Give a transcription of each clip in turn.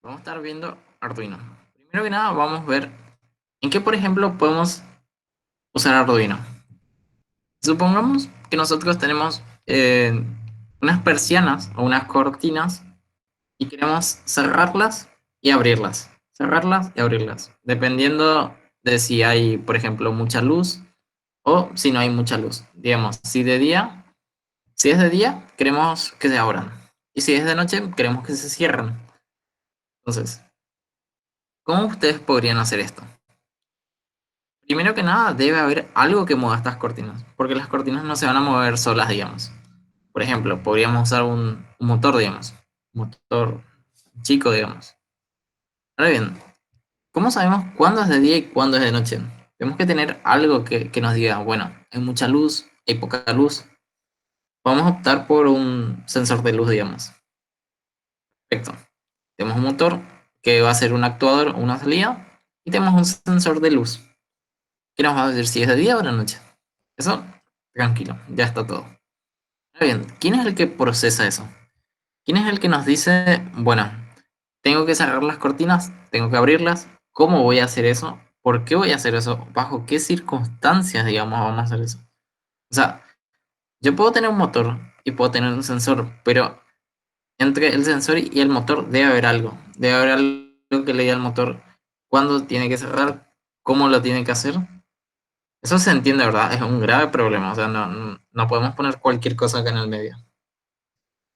Vamos a estar viendo Arduino. Primero que nada, vamos a ver en qué, por ejemplo, podemos usar Arduino. Supongamos que nosotros tenemos unas persianas o unas cortinas y queremos cerrarlas y abrirlas. Cerrarlas y abrirlas. Dependiendo de si hay, por ejemplo, mucha luz o si no hay mucha luz. Digamos, si es de día, queremos que se abran. Y si es de noche, queremos que se cierren. Entonces, ¿cómo ustedes podrían hacer esto? Primero que nada, debe haber algo que mueva estas cortinas, porque las cortinas no se van a mover solas, digamos. Por ejemplo, podríamos usar un motor, digamos, un motor chico, digamos. Ahora bien, ¿cómo sabemos cuándo es de día y cuándo es de noche? Tenemos que tener algo que nos diga, bueno, hay mucha luz, hay poca luz. Vamos a optar por un sensor de luz, digamos. Perfecto. Tenemos un motor que va a ser un actuador o una salida y tenemos un sensor de luz que nos va a decir si es de día o de noche. Eso, tranquilo, ya está todo. Ahora bien, ¿quién es el que procesa eso? ¿Quién es el que nos dice, bueno, tengo que cerrar las cortinas, tengo que abrirlas? ¿Cómo voy a hacer eso? ¿Por qué voy a hacer eso? ¿Bajo qué circunstancias, digamos, vamos a hacer eso? O sea, yo puedo tener un motor y puedo tener un sensor, pero entre el sensor y el motor debe haber algo. Debe haber algo que le diga al motor cuándo tiene que cerrar, cómo lo tiene que hacer. Eso se entiende, ¿verdad? Es un grave problema. O sea, no podemos poner cualquier cosa acá en el medio.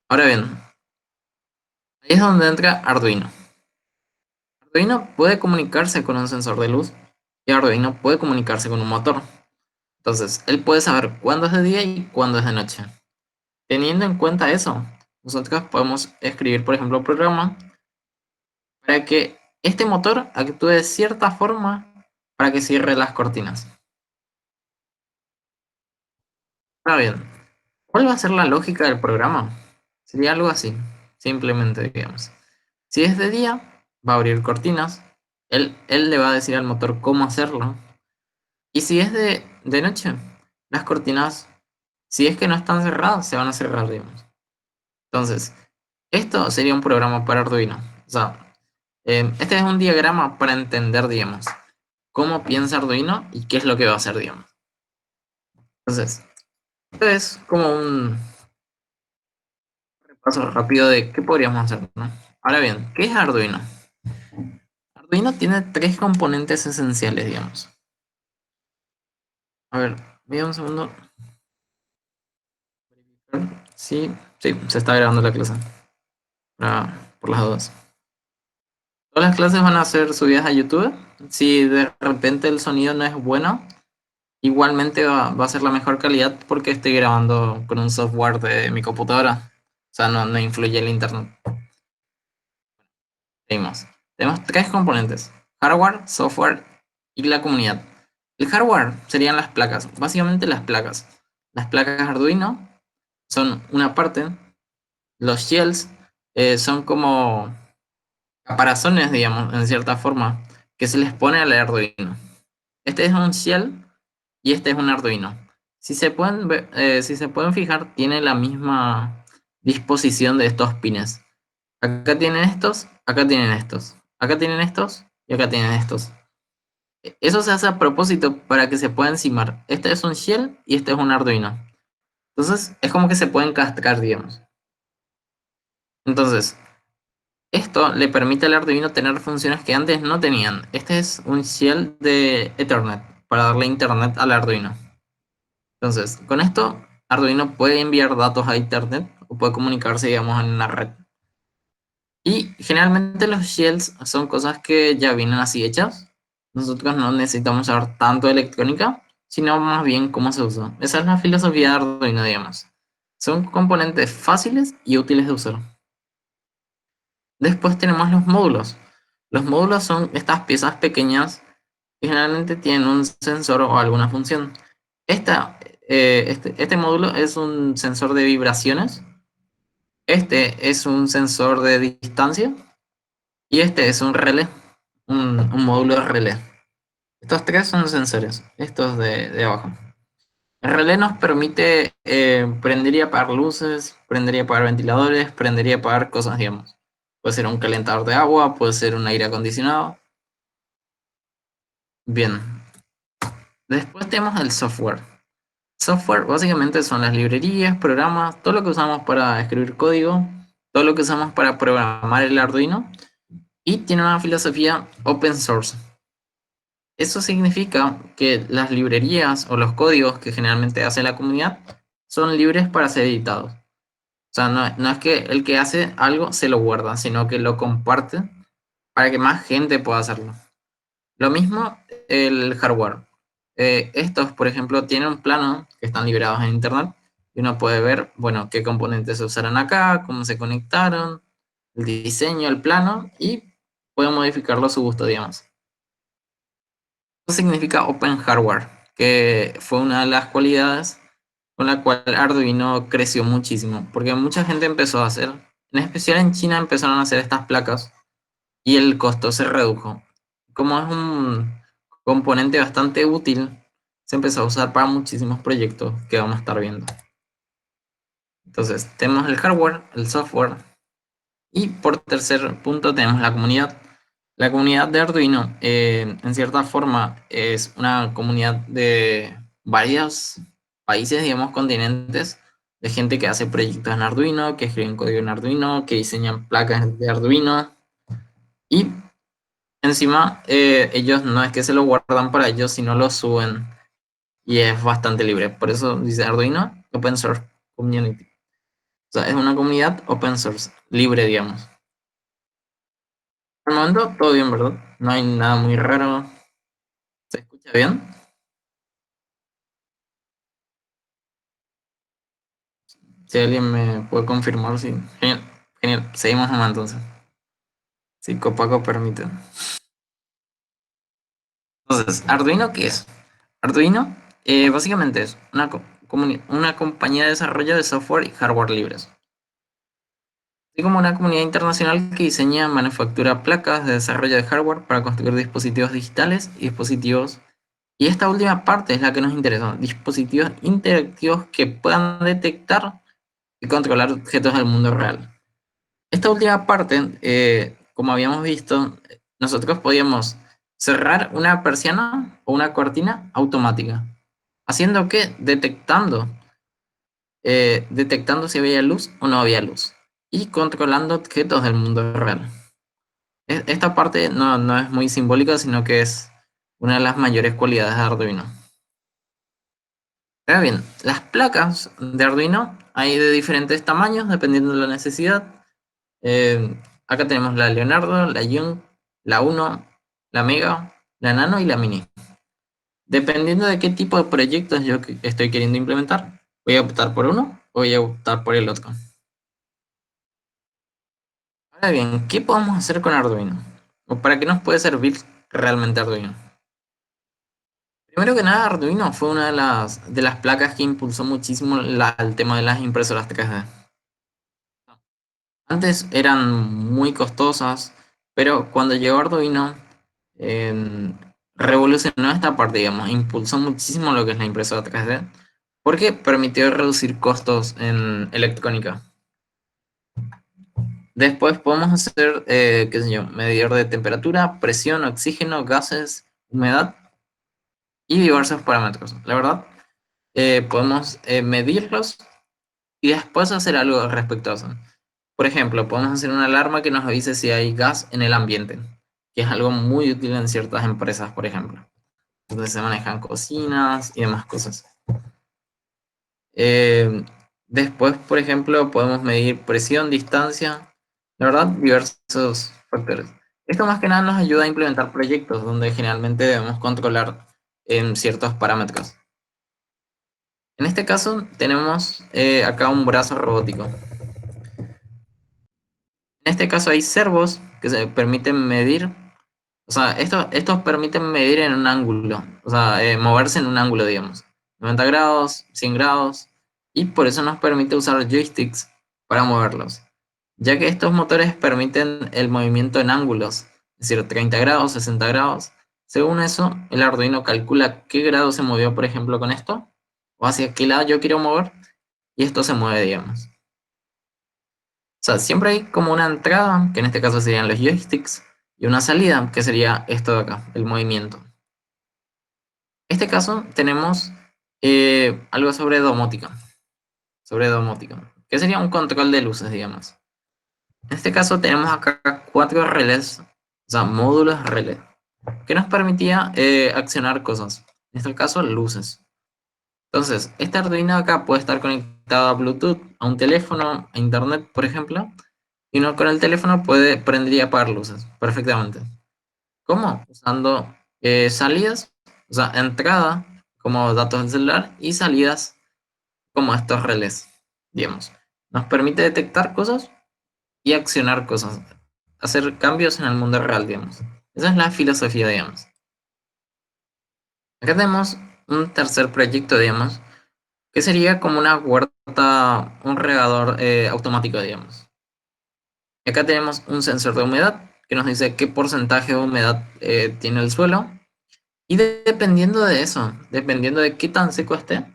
Ahora bien, ahí es donde entra Arduino. Arduino puede comunicarse con un sensor de luz y Arduino puede comunicarse con un motor. Entonces, él puede saber cuándo es de día y cuándo es de noche. Teniendo en cuenta eso, nosotros podemos escribir, por ejemplo, un programa para que este motor actúe de cierta forma para que cierre las cortinas. Ahora bien, ¿cuál va a ser la lógica del programa? Sería algo así, simplemente, digamos. Si es de día, va a abrir cortinas, él le va a decir al motor cómo hacerlo. Y si es de noche, las cortinas, si es que no están cerradas, se van a cerrar, digamos. Entonces, esto sería un programa para Arduino. O sea, este es un diagrama para entender, digamos, cómo piensa Arduino y qué es lo que va a hacer, digamos. Entonces, esto es como un repaso rápido de qué podríamos hacer, ¿no? Ahora bien, ¿qué es Arduino? Arduino tiene tres componentes esenciales, digamos. A ver, voy a un segundo. Sí, sí, se está grabando la clase. Por las dudas. Todas las clases van a ser subidas a YouTube. Si de repente el sonido no es bueno, igualmente va a ser la mejor calidad porque estoy grabando con un software de mi computadora. O sea, no influye el internet. Seguimos. Tenemos tres componentes: hardware, software y la comunidad. El hardware serían las placas, básicamente las placas. Las placas Arduino son una parte. Los shells son como caparazones, digamos, en cierta forma, que se les pone al Arduino. Este es un shell y este es un Arduino. Si se pueden fijar, tiene la misma disposición de estos pines. Acá tienen estos, acá tienen estos, acá tienen estos y acá tienen estos. Eso se hace a propósito para que se pueda encimar. Este es un shell y este es un Arduino. Entonces, es como que se pueden cascar, digamos. Entonces, esto le permite al Arduino tener funciones que antes no tenían. Este es un shell de Ethernet para darle internet al Arduino. Entonces, con esto, Arduino puede enviar datos a Internet o puede comunicarse, digamos, en una red. Y generalmente los shells son cosas que ya vienen así hechas. Nosotros no necesitamos saber tanto de electrónica, sino más bien cómo se usa. Esa es la filosofía de Arduino, digamos. Son componentes fáciles y útiles de usar. Después tenemos los módulos. Los módulos son estas piezas pequeñas que generalmente tienen un sensor o alguna función. Este módulo es un sensor de vibraciones, este es un sensor de distancia y este es un relé, un módulo de relé. Estos tres son sensores, estos de abajo. El relé nos permite prender y apagar luces, prender y apagar ventiladores, prender y apagar cosas, digamos. Puede ser un calentador de agua, puede ser un aire acondicionado. Bien, después tenemos el software. Software básicamente son las librerías, programas, todo lo que usamos para escribir código, todo lo que usamos para programar el Arduino y tiene una filosofía open source. Eso significa que las librerías o los códigos que generalmente hace la comunidad son libres para ser editados. O sea, no es que el que hace algo se lo guarda, sino que lo comparte para que más gente pueda hacerlo. Lo mismo el hardware. Estos, por ejemplo, tienen un plano que están liberados en internet y uno puede ver, bueno, qué componentes se usaron acá, cómo se conectaron, el diseño, el plano y puede modificarlo a su gusto, digamos. Eso significa Open Hardware, que fue una de las cualidades con la cual Arduino creció muchísimo, porque mucha gente empezó a hacer, en especial en China empezaron a hacer estas placas y el costo se redujo. Como es un componente bastante útil, se empezó a usar para muchísimos proyectos que vamos a estar viendo. Entonces, tenemos el hardware, el software y por tercer punto tenemos la comunidad. La comunidad de Arduino, en cierta forma, es una comunidad de varios países, digamos, continentes, de gente que hace proyectos en Arduino, que escriben código en Arduino, que diseñan placas de Arduino. Y encima, ellos no es que se lo guardan para ellos, sino lo suben. Y es bastante libre. Por eso dice Arduino Open Source Community. O sea, es una comunidad open source, libre, digamos. Por el momento, todo bien, ¿verdad? No hay nada muy raro. ¿Se escucha bien? Si alguien me puede confirmar, sí. Genial, genial. Seguimos nomás entonces. Si Copaco permite. Entonces, ¿Arduino qué es? Arduino básicamente es una compañía de desarrollo de software y hardware libres. Así como una comunidad internacional que diseña, manufactura placas de desarrollo de hardware para construir dispositivos digitales y dispositivos. Y esta última parte es la que nos interesa, dispositivos interactivos que puedan detectar y controlar objetos del mundo real. Esta última parte, como habíamos visto, nosotros podíamos cerrar una persiana o una cortina automática, haciendo que detectando si había luz o no había luz y controlando objetos del mundo real. Esta parte no es muy simbólica, sino que es una de las mayores cualidades de Arduino. Ahora bien, las placas de Arduino hay de diferentes tamaños dependiendo de la necesidad. Acá tenemos la Leonardo, la Young, la Uno, la Mega, la Nano y la Mini. Dependiendo de qué tipo de proyectos yo estoy queriendo implementar, voy a optar por uno o voy a optar por el otro. Ahora bien, ¿qué podemos hacer con Arduino? ¿O para qué nos puede servir realmente Arduino? Primero que nada, Arduino fue una de las placas que impulsó muchísimo el tema de las impresoras 3D. Antes eran muy costosas, pero cuando llegó Arduino, eh, revolucionó esta parte, digamos, impulsó muchísimo lo que es la impresora 3D, porque permitió reducir costos en electrónica. Después podemos hacer, qué sé yo, medidor de temperatura, presión, oxígeno, gases, humedad y diversos parámetros. La verdad, podemos medirlos y después hacer algo respecto a eso. Por ejemplo, podemos hacer una alarma que nos avise si hay gas en el ambiente, que es algo muy útil en ciertas empresas, por ejemplo, donde se manejan cocinas y demás cosas. Eh, Después, por ejemplo, podemos medir presión, distancia, la verdad, diversos factores. Esto más que nada nos ayuda a implementar proyectos donde generalmente debemos controlar en ciertos parámetros. En este caso, tenemos acá un brazo robótico. En este caso hay servos que se permiten medir, o sea, estos permiten medir en un ángulo, o sea, moverse en un ángulo, digamos, 90 grados, 100 grados, y por eso nos permite usar joysticks para moverlos, ya que estos motores permiten el movimiento en ángulos, es decir, 30 grados, 60 grados. Según eso, el Arduino calcula qué grado se movió, por ejemplo, con esto, o hacia qué lado yo quiero mover, y esto se mueve, digamos. sea, siempre hay como una entrada, que en este caso serían los joysticks, y una salida, que sería esto de acá, el movimiento. En este caso tenemos algo sobre domótica, que sería un control de luces, digamos. En este caso tenemos acá 4 relés, o sea, módulos relé, que nos permitía accionar cosas. En este caso, luces. Entonces, este Arduino acá puede estar conectado a Bluetooth, a un teléfono, a internet, por ejemplo, y uno con el teléfono puede prender y apagar luces perfectamente. ¿Cómo? Usando salidas, o sea, entrada como datos del celular y salidas como estos relés, digamos. Nos permite detectar cosas y accionar cosas, hacer cambios en el mundo real, digamos. Esa es la filosofía, digamos. Acá tenemos un tercer proyecto, digamos, que sería como una huerta, un regador automático, digamos. Y acá tenemos un sensor de humedad que nos dice qué porcentaje de humedad tiene el suelo. Y dependiendo de eso, dependiendo de qué tan seco esté,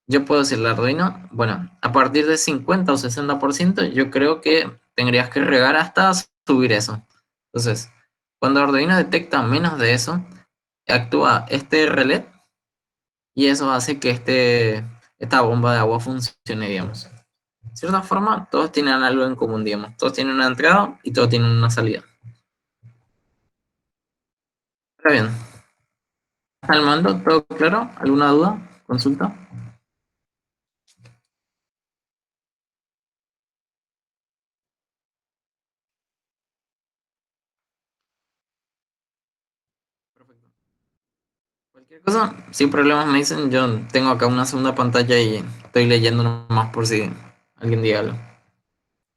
yo puedo decirle al Arduino, bueno, a partir de 50 o 60%, yo creo que tendrías que regar hasta subir eso. Entonces, cuando Arduino detecta menos de eso, actúa este relé y eso hace que esta bomba de agua funcione, digamos. De cierta forma, todos tienen algo en común, digamos. Todos tienen una entrada y todos tienen una salida. Está bien. Hasta el momento, ¿todo claro? ¿Alguna duda? ¿Consulta? Perfecto. Cualquier cosa, sin problemas me dicen, yo tengo acá una segunda pantalla y estoy leyendo nomás por si alguien diga algo.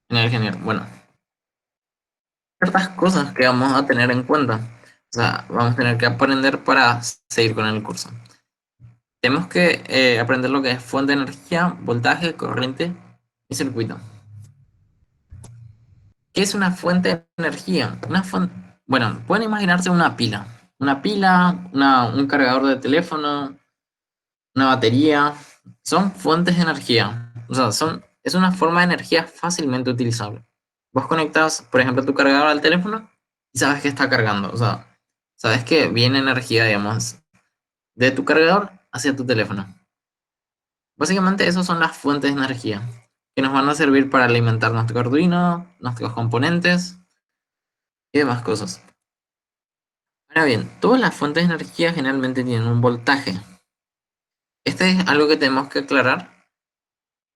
En el género. Bueno, ciertas cosas que vamos a tener en cuenta. O sea, vamos a tener que aprender para seguir con el curso. Tenemos que aprender lo que es fuente de energía, voltaje, corriente y circuito. ¿Qué es una fuente de energía? Bueno, pueden imaginarse una pila. Una pila, un cargador de teléfono, una batería. Son fuentes de energía. O sea, es una forma de energía fácilmente utilizable. Vos conectas, por ejemplo, tu cargador al teléfono y sabes que está cargando. O sea, sabes que viene energía, digamos, de tu cargador hacia tu teléfono. Básicamente, esas son las fuentes de energía que nos van a servir para alimentar nuestro Arduino, nuestros componentes y demás cosas. Ahora bien, todas las fuentes de energía generalmente tienen un voltaje. Este es algo que tenemos que aclarar.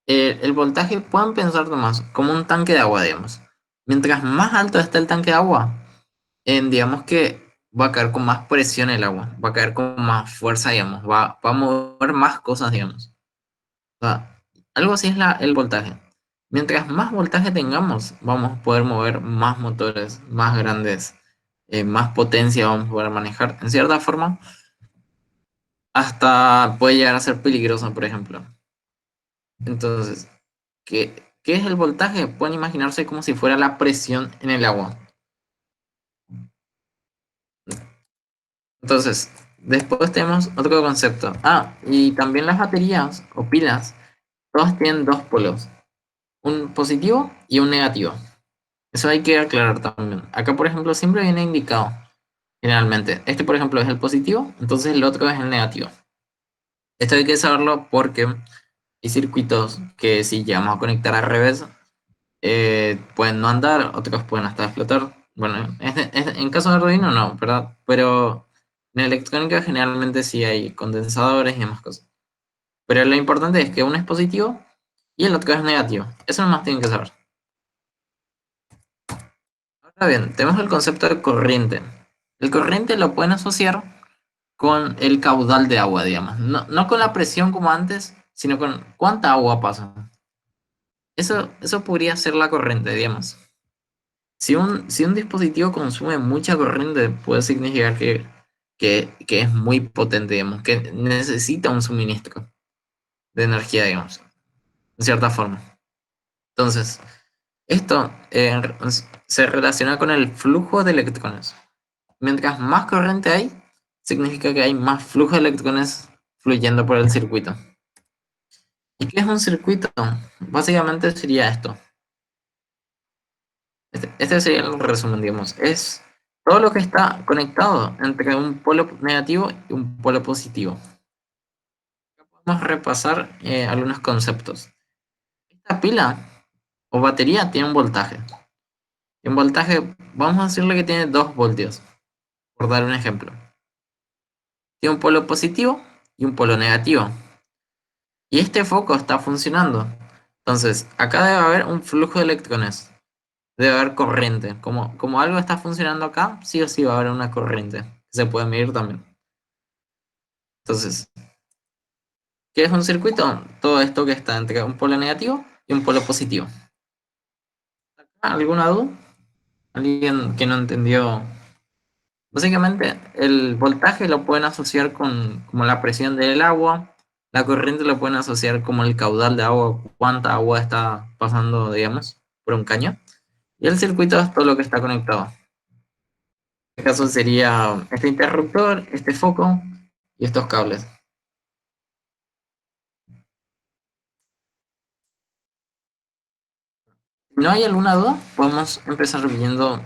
El voltaje pueden pensar nomás como un tanque de agua, digamos. Mientras más alto está el tanque de agua, digamos que va a caer con más presión el agua, va a caer con más fuerza, digamos, va a mover más cosas, digamos. O sea, algo así es el voltaje. Mientras más voltaje tengamos, vamos a poder mover más motores, más grandes, más potencia vamos a poder manejar. En cierta forma, hasta puede llegar a ser peligroso, por ejemplo. Entonces, ¿qué es el voltaje? Pueden imaginarse como si fuera la presión en el agua. Entonces, después tenemos otro concepto. Ah, y también las baterías o pilas, todas tienen dos polos, un positivo y un negativo. Eso hay que aclarar también. Acá, por ejemplo, siempre viene indicado, generalmente. Este, por ejemplo, es el positivo, entonces el otro es el negativo. Esto hay que saberlo porque hay circuitos que si llegamos a conectar al revés, pueden no andar, otros pueden hasta explotar. Bueno, en caso de Arduino no, ¿verdad? Pero en electrónica generalmente sí hay condensadores y demás cosas. Pero lo importante es que uno es positivo y el otro es negativo. Eso nomás tienen que saber. Ahora bien, tenemos el concepto de corriente. El corriente lo pueden asociar con el caudal de agua, digamos. No con la presión como antes, sino con cuánta agua pasa. Eso podría ser la corriente, digamos. Si un dispositivo consume mucha corriente, puede significar que es muy potente, digamos, que necesita un suministro de energía, digamos, de cierta forma. Entonces, esto se relaciona con el flujo de electrones. Mientras más corriente hay, significa que hay más flujo de electrones fluyendo por el circuito. ¿Y qué es un circuito? Básicamente sería esto. Este sería el resumen, digamos. Es todo lo que está conectado entre un polo negativo y un polo positivo. Vamos a repasar algunos conceptos. Esta pila o batería tiene un voltaje. Y un voltaje, vamos a decirle que tiene 2 voltios, por dar un ejemplo. Tiene un polo positivo y un polo negativo. Y este foco está funcionando. Entonces, acá debe haber un flujo de electrones. Debe haber corriente. Como algo está funcionando acá, sí o sí va a haber una corriente. Que se puede medir también. Entonces, ¿qué es un circuito? Todo esto que está entre un polo negativo y un polo positivo. ¿Alguna duda? ¿Alguien que no entendió? Básicamente, el voltaje lo pueden asociar con como la presión del agua. La corriente lo pueden asociar como el caudal de agua, cuánta agua está pasando, digamos, por un caño. Y el circuito es todo lo que está conectado. En este caso sería este interruptor, este foco y estos cables. Si no hay alguna duda, podemos empezar viendo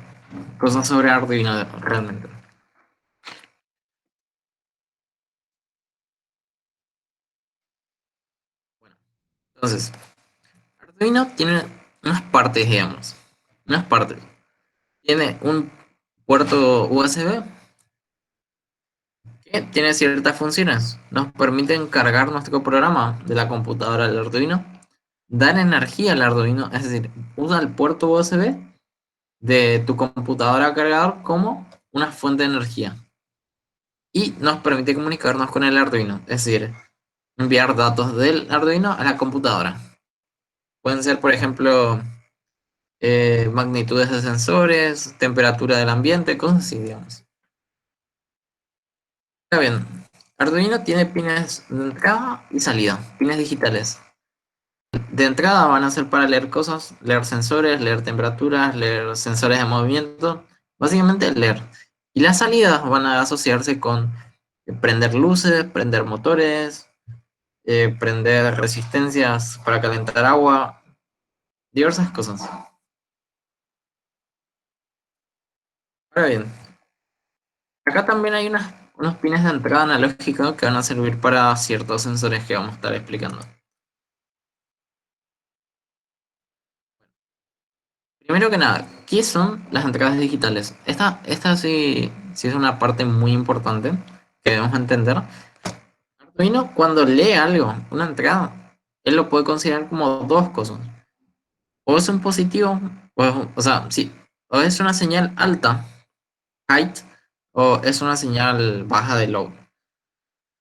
cosas sobre Arduino realmente. Bueno, entonces, Arduino tiene unas partes, digamos. Unas partes. Tiene un puerto USB que tiene ciertas funciones. Nos permiten cargar nuestro programa de la computadora al Arduino, dar energía al Arduino, es decir, usa el puerto USB de tu computadora cargador como una fuente de energía. Y nos permite comunicarnos con el Arduino, es decir, enviar datos del Arduino a la computadora. Pueden ser, por ejemplo, magnitudes de sensores, temperatura del ambiente, cosas así, digamos. Está bien, Arduino tiene pines de entrada y salida, pines digitales. De entrada van a ser para leer cosas, leer sensores, leer temperaturas, leer sensores de movimiento, básicamente leer. Y las salidas van a asociarse con prender luces, prender motores, prender resistencias para calentar agua, diversas cosas. Ahora bien, acá también hay unos pines de entrada analógica que van a servir para ciertos sensores que vamos a estar explicando. Primero que nada, ¿qué son las entradas digitales? Esta sí es una parte muy importante que debemos entender. Arduino, cuando lee algo, una entrada, él lo puede considerar como dos cosas. O es un positivo, o sea, sí, o es una señal alta, height, o es una señal baja de low.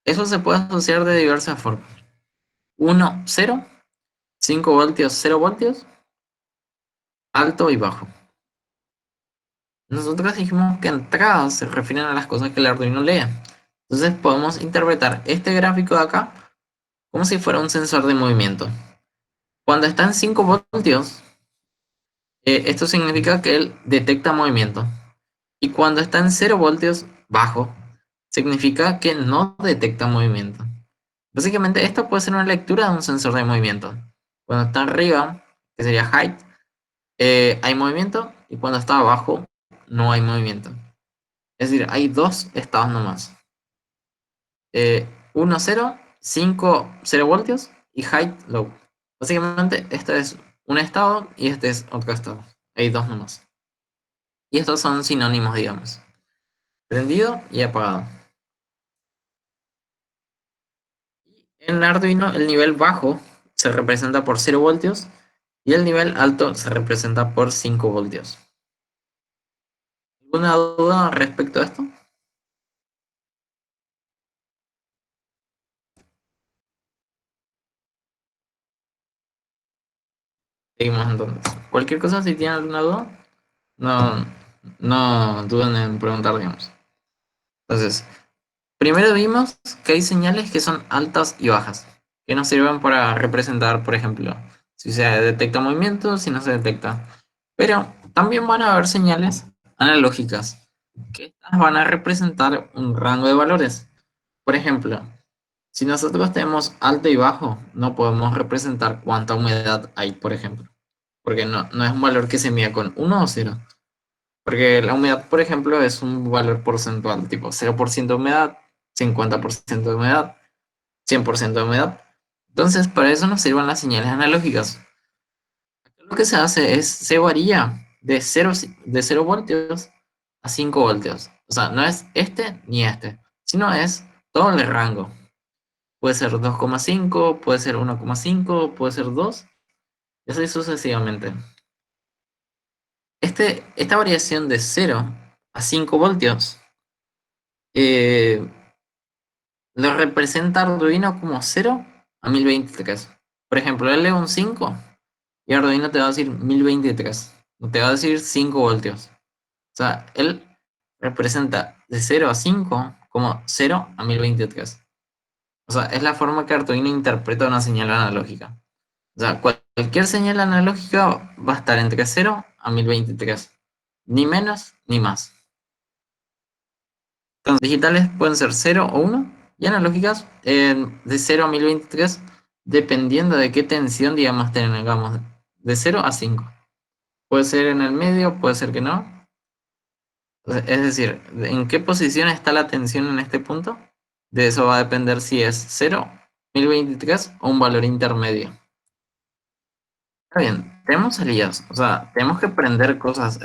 Eso se puede asociar de diversas formas. Uno, 0, 5 voltios, 0 voltios, alto y bajo. Nosotros dijimos que entradas se refieren a las cosas que el Arduino lee. Entonces podemos interpretar este gráfico de acá como si fuera un sensor de movimiento. Cuando está en 5 voltios, esto significa que él detecta movimiento. Y cuando está en 0 voltios, bajo, significa que no detecta movimiento. Básicamente esto puede ser una lectura de un sensor de movimiento. Cuando está arriba, que sería height, hay movimiento y cuando está abajo no hay movimiento. Es decir, hay dos estados nomás. 1, 0, 5, 0 voltios y height low. Básicamente este es un estado y este es otro estado. Hay dos nomás. Y estos son sinónimos, digamos. Prendido y apagado. En Arduino el nivel bajo se representa por 0 voltios y el nivel alto se representa por 5 voltios. ¿Alguna duda respecto a esto? Seguimos entonces. Cualquier cosa, si tienen alguna duda, no, no duden en preguntar, digamos. Entonces, primero vimos que hay señales que son altas y bajas, que nos sirven para representar, por ejemplo, si se detecta movimiento, si no se detecta. Pero también van a haber señales analógicas, que estas van a representar un rango de valores. Por ejemplo, si nosotros tenemos alto y bajo, no podemos representar cuánta humedad hay, por ejemplo. porque no es un valor que se mida con 1 o 0. Porque la humedad, por ejemplo, es un valor porcentual, tipo 0% de humedad, 50% de humedad, 100% de humedad. Entonces, para eso nos sirven las señales analógicas. Lo que se hace es, se varía de cero voltios a 5 voltios. O sea, no es este ni este, sino es todo el rango. Puede ser 2,5, puede ser 1,5, puede ser 2, y así sucesivamente. Esta variación de 0 a 5 voltios eh, lo representa Arduino como 0 a 1023. Por ejemplo, él lee un 5 y Arduino te va a decir 1023. No te va a decir 5 voltios. O sea, él representa de 0 a 5 como 0 a 1023. O sea, es la forma que Arduino interpreta una señal analógica. O sea, cualquier señal analógica va a estar entre 0 a 1023. Ni menos ni más. Entonces, digitales pueden ser 0 o 1 y analógicas de 0 a 1023, dependiendo de qué tensión, digamos, tengamos, de 0 a 5. Puede ser en el medio, puede ser que no. Es decir, en qué posición está la tensión en este punto. De eso va a depender si es 0, 1023 o un valor intermedio. Está bien, tenemos salidas, o sea, tenemos que prender cosas,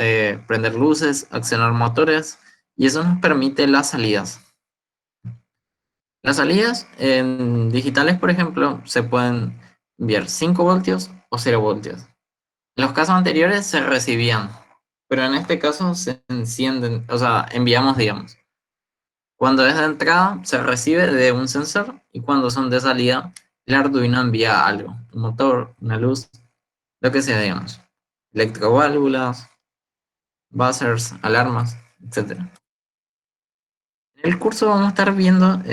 prender luces, accionar motores, y eso nos permite las salidas. Las salidas en digitales, por ejemplo, se pueden enviar 5 voltios o 0 voltios. En los casos anteriores se recibían, pero en este caso se encienden, o sea, enviamos, digamos. Cuando es de entrada, se recibe de un sensor, y cuando son de salida, el Arduino envía algo, un motor, una luz, lo que sea, digamos. Electroválvulas, buzzers, alarmas, etcétera. En el curso vamos a estar viendo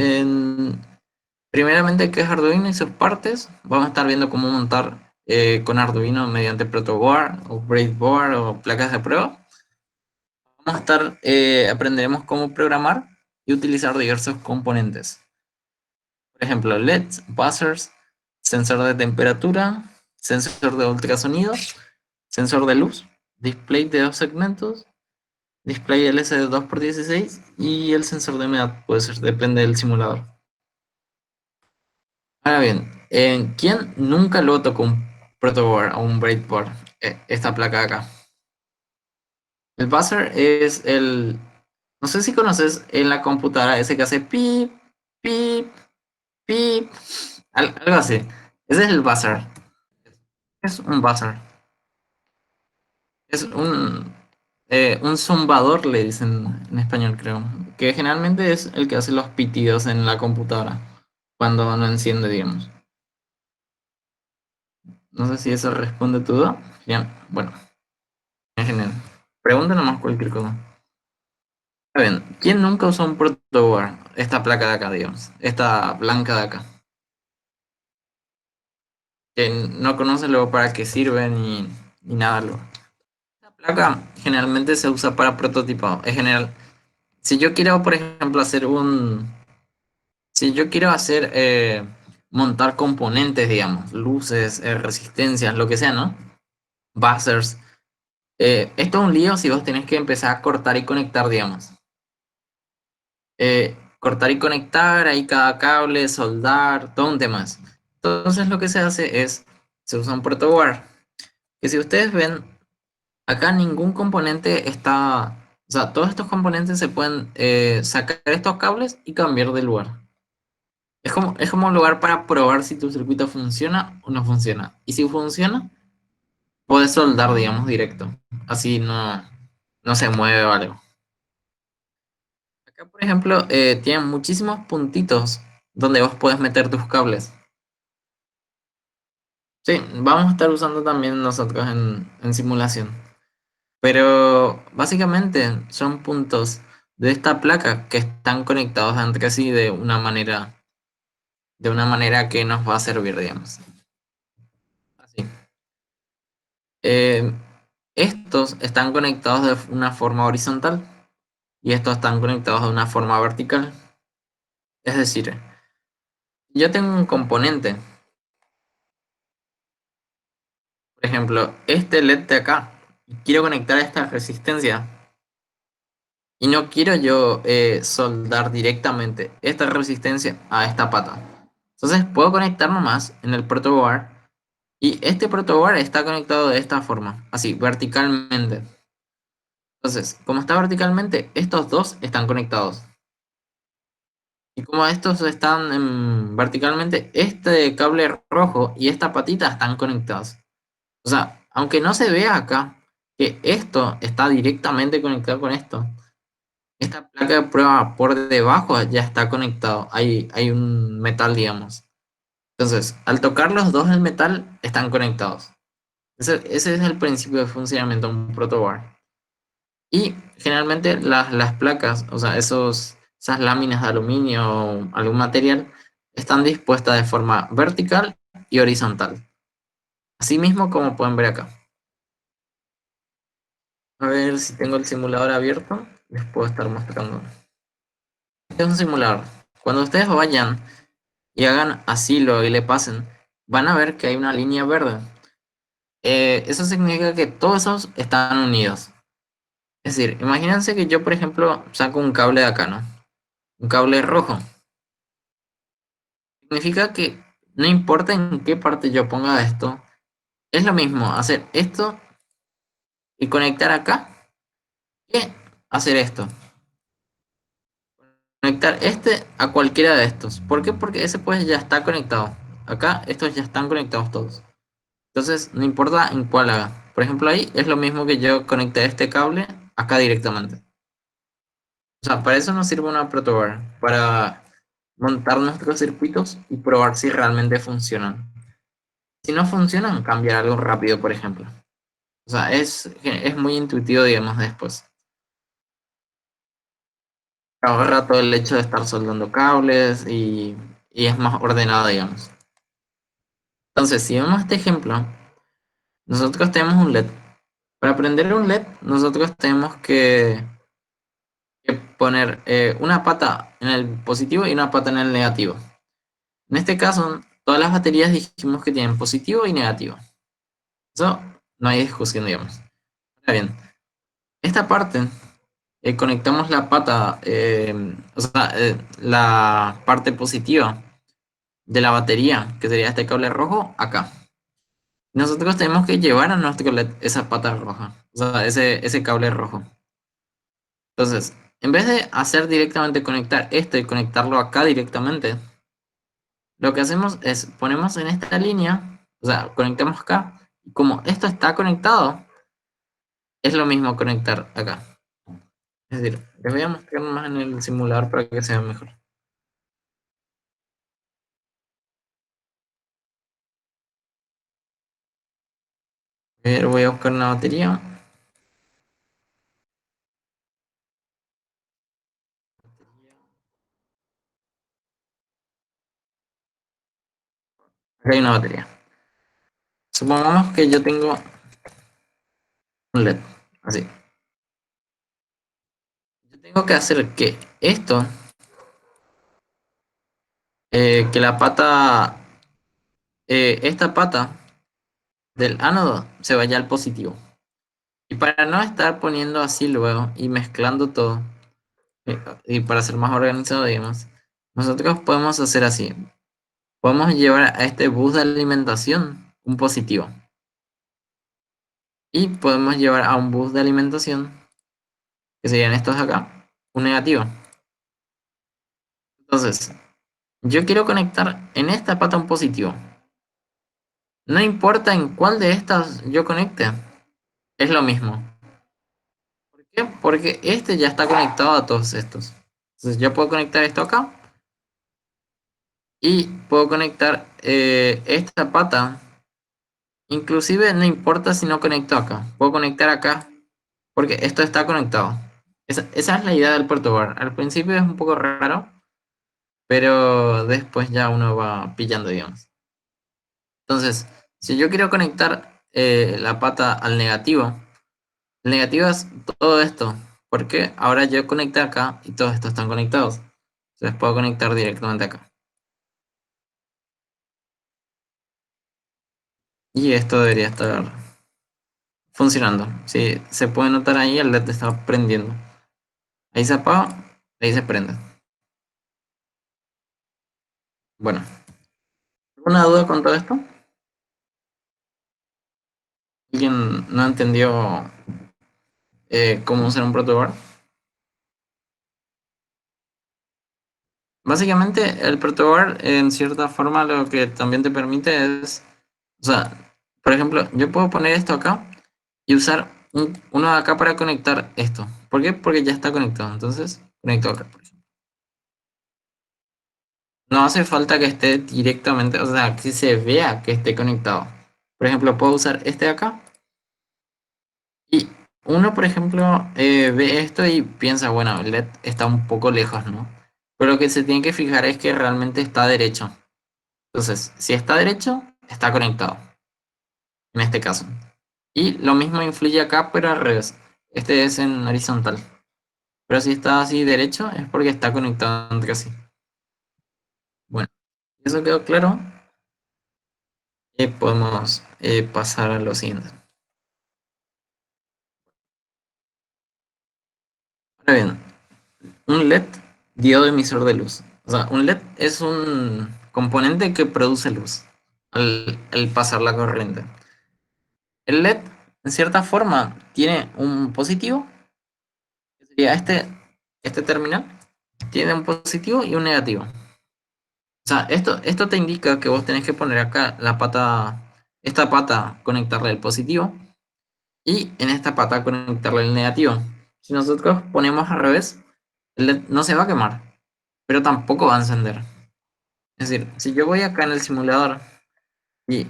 primeramente qué es Arduino y sus partes. Vamos a estar viendo cómo montar con Arduino mediante protoboard o breadboard o placas de prueba. Vamos a estar, aprenderemos cómo programar y utilizar diversos componentes. Por ejemplo, LEDs, buzzers, sensor de temperatura, sensor de ultrasonido, sensor de luz, display de 2 segmentos, display LCD 2x16 y el sensor de humedad, puede ser, depende del simulador. Ahora bien, ¿quién nunca lo tocó un protoboard o un breadboard? Esta placa de acá. El buzzer es no sé si conoces en la computadora ese que hace pip, pip, pip, algo así. Ese es el buzzer. Es un buzzer. Es un zumbador, le dicen en español, creo. Que generalmente es el que hace los pitidos en la computadora cuando no enciende, digamos. No sé si eso responde a tu duda. Bien, bueno, en general. Pregunta nomás cualquier cosa. Está bien, ¿quién nunca usó un protoboard? Esta placa de acá, digamos. Esta blanca de acá. Que no conoce luego para qué sirve ni nada luego. Esta placa generalmente se usa para prototipado. Es general. Si yo quiero, por ejemplo, si yo quiero montar componentes, digamos, luces, resistencias, lo que sea, ¿no? Buzzers. Esto es un lío si vos tenés que empezar a cortar y conectar, digamos. Cortar y conectar, ahí cada cable, soldar, todo un tema. Entonces lo que se hace es, se usa un protoboard. Que si ustedes ven, acá ningún componente está, o sea, todos estos componentes se pueden sacar estos cables y cambiar de lugar. Es como un lugar para probar si tu circuito funciona o no funciona. Y si funciona, puedes soldar, digamos, directo. Así no se mueve o algo. Acá, por ejemplo, tienen muchísimos puntitos donde vos puedes meter tus cables. Sí, vamos a estar usando también nosotros en simulación. Pero básicamente son puntos de esta placa que están conectados entre sí de una manera que nos va a servir, digamos. Así. Eh, Estos están conectados de una forma horizontal y estos están conectados de una forma vertical. Es decir, yo tengo un componente Por ejemplo, este LED de acá, quiero conectar a esta resistencia y no quiero yo soldar directamente esta resistencia a esta pata. Entonces puedo conectar nomás en el protoboard y este protoboard está conectado de esta forma, así, verticalmente. Entonces, como está verticalmente, estos dos están conectados. Y como estos están verticalmente, este cable rojo y esta patita están conectados. O sea, aunque no se vea acá que esto está directamente conectado con esto, esta placa de prueba por debajo ya está conectado. Hay un metal, digamos. Entonces, al tocar los dos el metal, están conectados. Ese es el principio de funcionamiento de un protoboard. Y generalmente las placas, o sea, esas láminas de aluminio o algún material, están dispuestas de forma vertical y horizontal. Así mismo como pueden ver acá. A ver si tengo el simulador abierto, les puedo estar mostrando. Este es un simulador. Cuando ustedes vayan y hagan asilo y le pasen, van a ver que hay una línea verde. Eso significa que todos esos están unidos. Es decir, imagínense que yo, por ejemplo, saco un cable de acá, ¿no? Un cable rojo. Significa que no importa en qué parte yo ponga esto, es lo mismo hacer esto y conectar acá que hacer esto. Conectar este a cualquiera de estos. ¿Por qué? Porque ese pues ya está conectado. Acá estos ya están conectados todos. Entonces no importa en cuál haga. Por ejemplo ahí es lo mismo que yo conecte este cable acá directamente. O sea, para eso nos sirve una protoboard. Para montar nuestros circuitos y probar si realmente funcionan. Si no funcionan, cambiar algo rápido, por ejemplo. O sea, es muy intuitivo, digamos, después. Ahorra todo el hecho de estar soldando cables y es más ordenado, digamos. Entonces, si vemos este ejemplo, nosotros tenemos un LED. Para prender un LED, nosotros tenemos que poner una pata en el positivo y una pata en el negativo. En este caso, todas las baterías dijimos que tienen positivo y negativo. Eso no hay discusión, digamos. Ahora bien, esta parte conectamos la pata, o sea, la parte positiva de la batería, que sería este cable rojo, acá. Nosotros tenemos que llevar a nuestro LED esa pata roja, o sea, ese cable rojo. Entonces, en vez de hacer directamente conectar esto y conectarlo acá directamente, lo que hacemos es ponemos en esta línea, o sea, conectamos acá, y como esto está conectado, es lo mismo conectar acá. Es decir, les voy a mostrar más en el simulador para que sea mejor. A ver, voy a buscar una batería. Acá hay una batería. Supongamos que yo tengo un LED, así. Yo tengo que hacer que esto, que la pata, esta pata del ánodo se vaya al positivo. Y para no estar poniendo así luego y mezclando todo, y para ser más organizado, digamos, nosotros podemos hacer así. Podemos llevar a este bus de alimentación un positivo. Y podemos llevar a un bus de alimentación, que serían estos de acá, un negativo. Entonces, yo quiero conectar en esta pata un positivo. No importa en cuál de estas yo conecte, es lo mismo. ¿Por qué? Porque este ya está conectado a todos estos. Entonces yo puedo conectar esto acá y puedo conectar esta pata. Inclusive no importa si no conecto acá. Puedo conectar acá porque esto está conectado. Esa es la idea del protoboard. Al principio es un poco raro, pero después ya uno va pillando, digamos. Entonces, si yo quiero conectar la pata al negativo, el negativo es todo esto, porque ahora yo conecté acá y todos estos están conectados. Entonces puedo conectar directamente acá. y esto debería estar funcionando. Si se puede notar ahí, el LED está prendiendo. Ahí se apaga, ahí se prende. Bueno, ¿alguna duda con todo esto? ¿Alguien no entendió cómo usar un protoboard? Básicamente, el protoboard en cierta forma lo que también te permite es, o sea, por ejemplo, yo puedo poner esto acá y usar uno de acá para conectar esto. ¿Por qué? Porque ya está conectado. Entonces, conecto acá, por ejemplo. No hace falta que esté directamente, o sea, que se vea que esté conectado. Por ejemplo, puedo usar este de acá y uno, por ejemplo, ve esto y piensa, bueno, el LED está un poco lejos, ¿no? Pero lo que se tiene que fijar es que realmente está derecho. Entonces, si está derecho, está conectado, en este caso. Y lo mismo influye acá, pero al revés. Este es en horizontal. Pero si está así derecho, es porque está conectado entre sí. Bueno, eso quedó claro. Podemos pasar a lo siguiente. Ahora bien, un LED, diodo emisor de luz. O sea, un LED es un componente que produce luz al pasar la corriente. El LED, en cierta forma, tiene un positivo, que sería este terminal, tiene un positivo y un negativo. O sea, esto te indica que vos tenés que poner acá esta pata, conectarle el positivo y en esta pata conectarle el negativo. Si nosotros ponemos al revés, el LED no se va a quemar, pero tampoco va a encender. Es decir, si yo voy acá en el simulador y,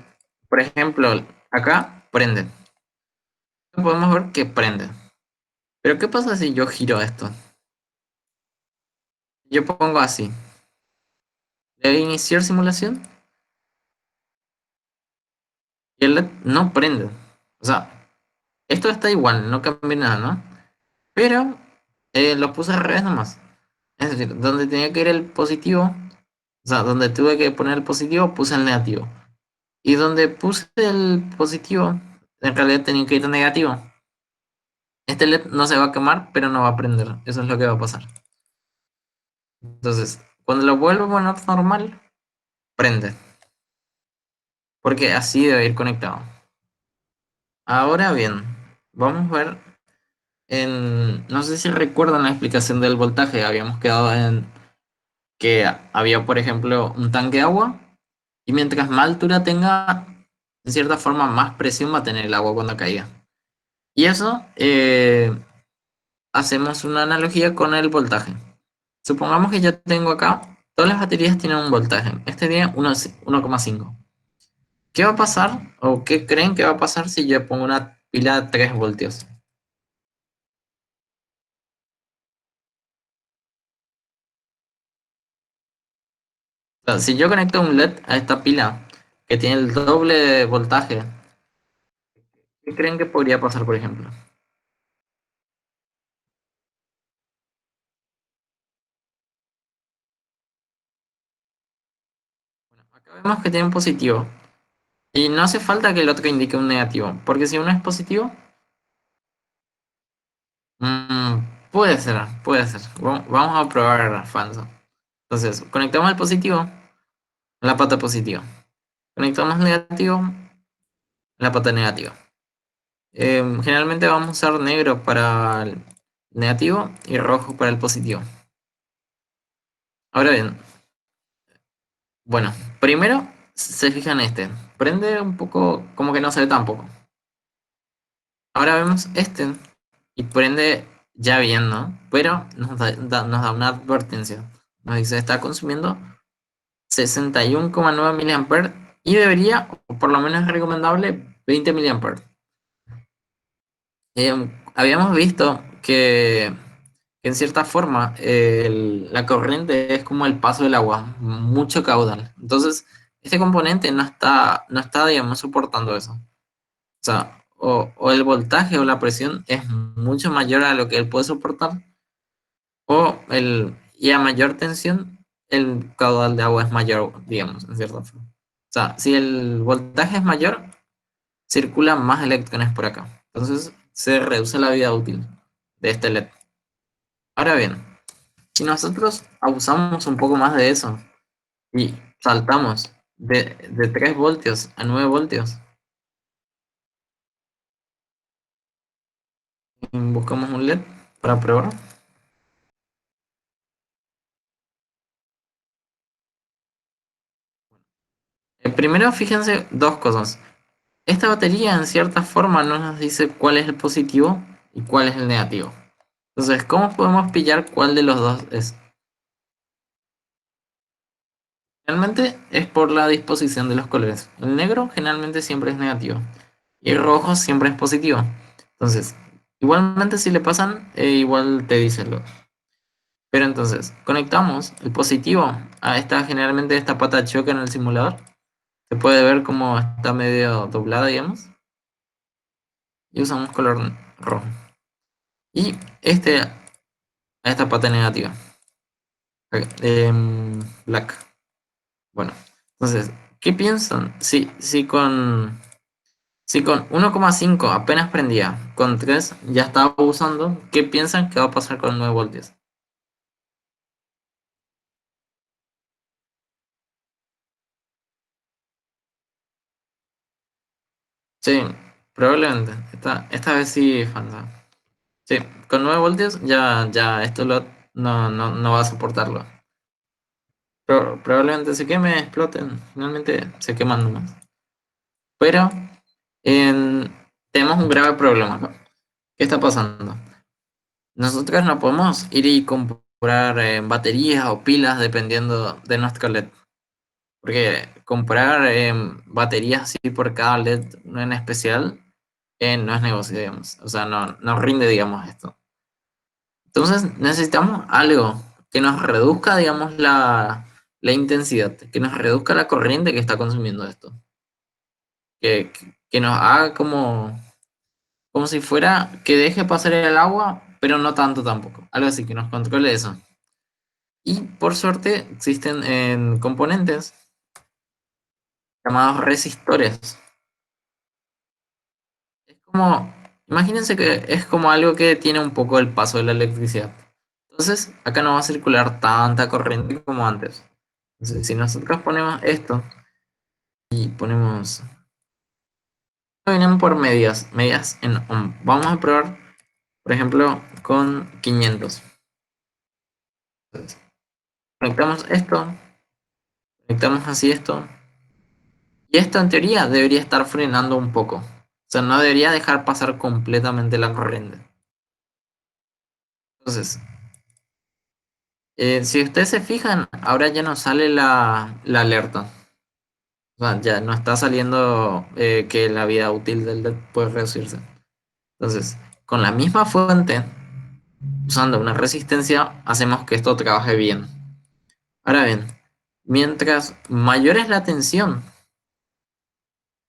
por ejemplo, acá prende, podemos ver que prende. Pero ¿qué pasa si yo giro esto? Yo pongo así, le doy a iniciar simulación y el LED no prende. O sea, esto está igual, no cambia nada, ¿no? Pero lo puse al revés nomás. Es decir, donde tenía que ir el positivo, o sea, donde tuve que poner el positivo, puse el negativo. Y donde puse el positivo, en realidad tenía que ir el negativo. Este LED no se va a quemar, pero no va a prender. Eso es lo que va a pasar. Entonces, cuando lo vuelvo a poner normal, prende. Porque así debe ir conectado. Ahora bien, vamos a ver no sé si recuerdan la explicación del voltaje. Habíamos quedado en que había, por ejemplo, un tanque de agua y mientras más altura tenga, en cierta forma, más presión va a tener el agua cuando caiga. Y eso hacemos una analogía con el voltaje. Supongamos que yo tengo acá, todas las baterías tienen un voltaje. Este tiene 1,5. ¿Qué va a pasar o qué creen que va a pasar si yo pongo una pila de 3 voltios? O sea, si yo conecto un LED a esta pila que tiene el doble de voltaje, ¿qué creen que podría pasar, por ejemplo? Bueno, acá vemos que tiene un positivo. Y no hace falta que el otro indique un negativo, porque si uno es positivo, puede ser, puede ser. Vamos a probar falso. Entonces, conectamos el positivo en la pata positiva. Conectamos negativo en la pata negativa. Generalmente vamos a usar negro para el negativo y rojo para el positivo. Ahora bien, bueno, primero se fijan este. Prende un poco, como que no se ve tampoco. Ahora vemos este y prende ya bien, ¿no? Pero nos da una advertencia. Nos dice está consumiendo 61,9 miliamperes y debería, o por lo menos es recomendable, 20 miliamperes. Habíamos visto que en cierta forma la corriente es como el paso del agua, mucho caudal. Entonces, este componente no está, digamos, soportando eso. O sea, o el voltaje o la presión es mucho mayor a lo que él puede soportar, y a mayor tensión, el caudal de agua es mayor, digamos, en cierta forma. O sea, si el voltaje es mayor, circulan más electrones por acá. Entonces se reduce la vida útil de este LED. Ahora bien, si nosotros abusamos un poco más de eso y saltamos de 3 voltios a 9 voltios, y buscamos un LED para probar. Primero fíjense dos cosas. Esta batería en cierta forma no nos dice cuál es el positivo y cuál es el negativo. Entonces, ¿cómo podemos pillar cuál de los dos es? Realmente es por la disposición de los colores. El negro generalmente siempre es negativo y el rojo siempre es positivo. Entonces, igualmente si le pasan, igual te dice lo. Pero entonces, conectamos el positivo a esta, generalmente esta pata de choque en el simulador. Se puede ver como está medio doblada, digamos. Y usamos color rojo. Y a esta pata negativa. Black. Bueno, entonces, ¿qué piensan? Si con 1,5 apenas prendía, con 3 ya estaba usando, ¿qué piensan que va a pasar con 9 voltios? Sí, probablemente. Esta vez sí falta. Sí, con 9 voltios ya esto no va a soportarlo. Probablemente se queme, exploten. Finalmente se queman nomás. Pero tenemos un grave problema acá. ¿Qué está pasando? Nosotros no podemos ir y comprar baterías o pilas dependiendo de nuestro LED. Porque comprar baterías así por cada LED en especial no es negocio, digamos. O sea, no rinde, digamos, esto. Entonces necesitamos algo que nos reduzca, digamos, la intensidad, que nos reduzca la corriente que está consumiendo esto. Que nos haga como si fuera que deje pasar el agua, pero no tanto tampoco. Algo así, que nos controle eso. Y por suerte existen componentes llamados resistores. Es como, imagínense que es como algo que tiene un poco el paso de la electricidad. Entonces, acá no va a circular tanta corriente como antes. Entonces, si nosotros ponemos esto y ponemos, vienen por medias en ohm. Vamos a probar, por ejemplo, con 500. Entonces, conectamos esto, conectamos así esto, y esto en teoría debería estar frenando un poco. O sea, no debería dejar pasar completamente la corriente. Entonces, si ustedes se fijan, ahora ya no sale la alerta. O sea, ya no está saliendo que la vida útil del LED puede reducirse. Entonces, con la misma fuente, usando una resistencia, hacemos que esto trabaje bien. Ahora bien, mientras mayor es la tensión,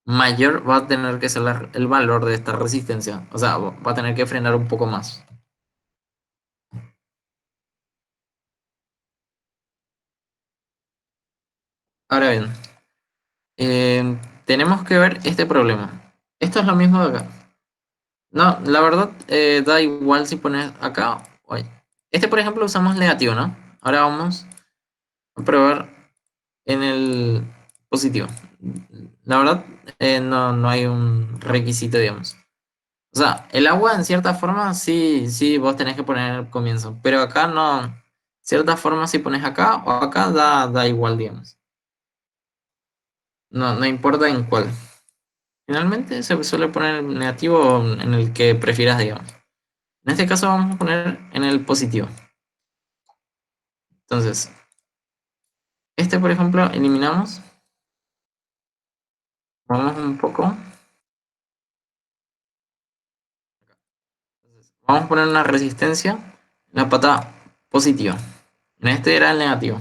mayor va a tener que ser el valor de esta resistencia. O sea, va a tener que frenar un poco más. Ahora bien, tenemos que ver este problema. Esto es lo mismo de acá. No, la verdad, da igual si pones acá o ahí. Este, por ejemplo, usamos negativo, ¿no? Ahora vamos a probar en el positivo. La verdad, no hay un requisito, digamos. O sea, el agua en cierta forma sí vos tenés que poner al comienzo, pero acá no. Cierta forma si pones acá o acá da igual, digamos. No importa en cuál. Finalmente se suele poner el negativo en el que prefieras, digamos. En este caso vamos a poner en el positivo. Entonces, este por ejemplo eliminamos, vamos un poco. Entonces, vamos a poner una resistencia en la pata positiva. En este era el negativo.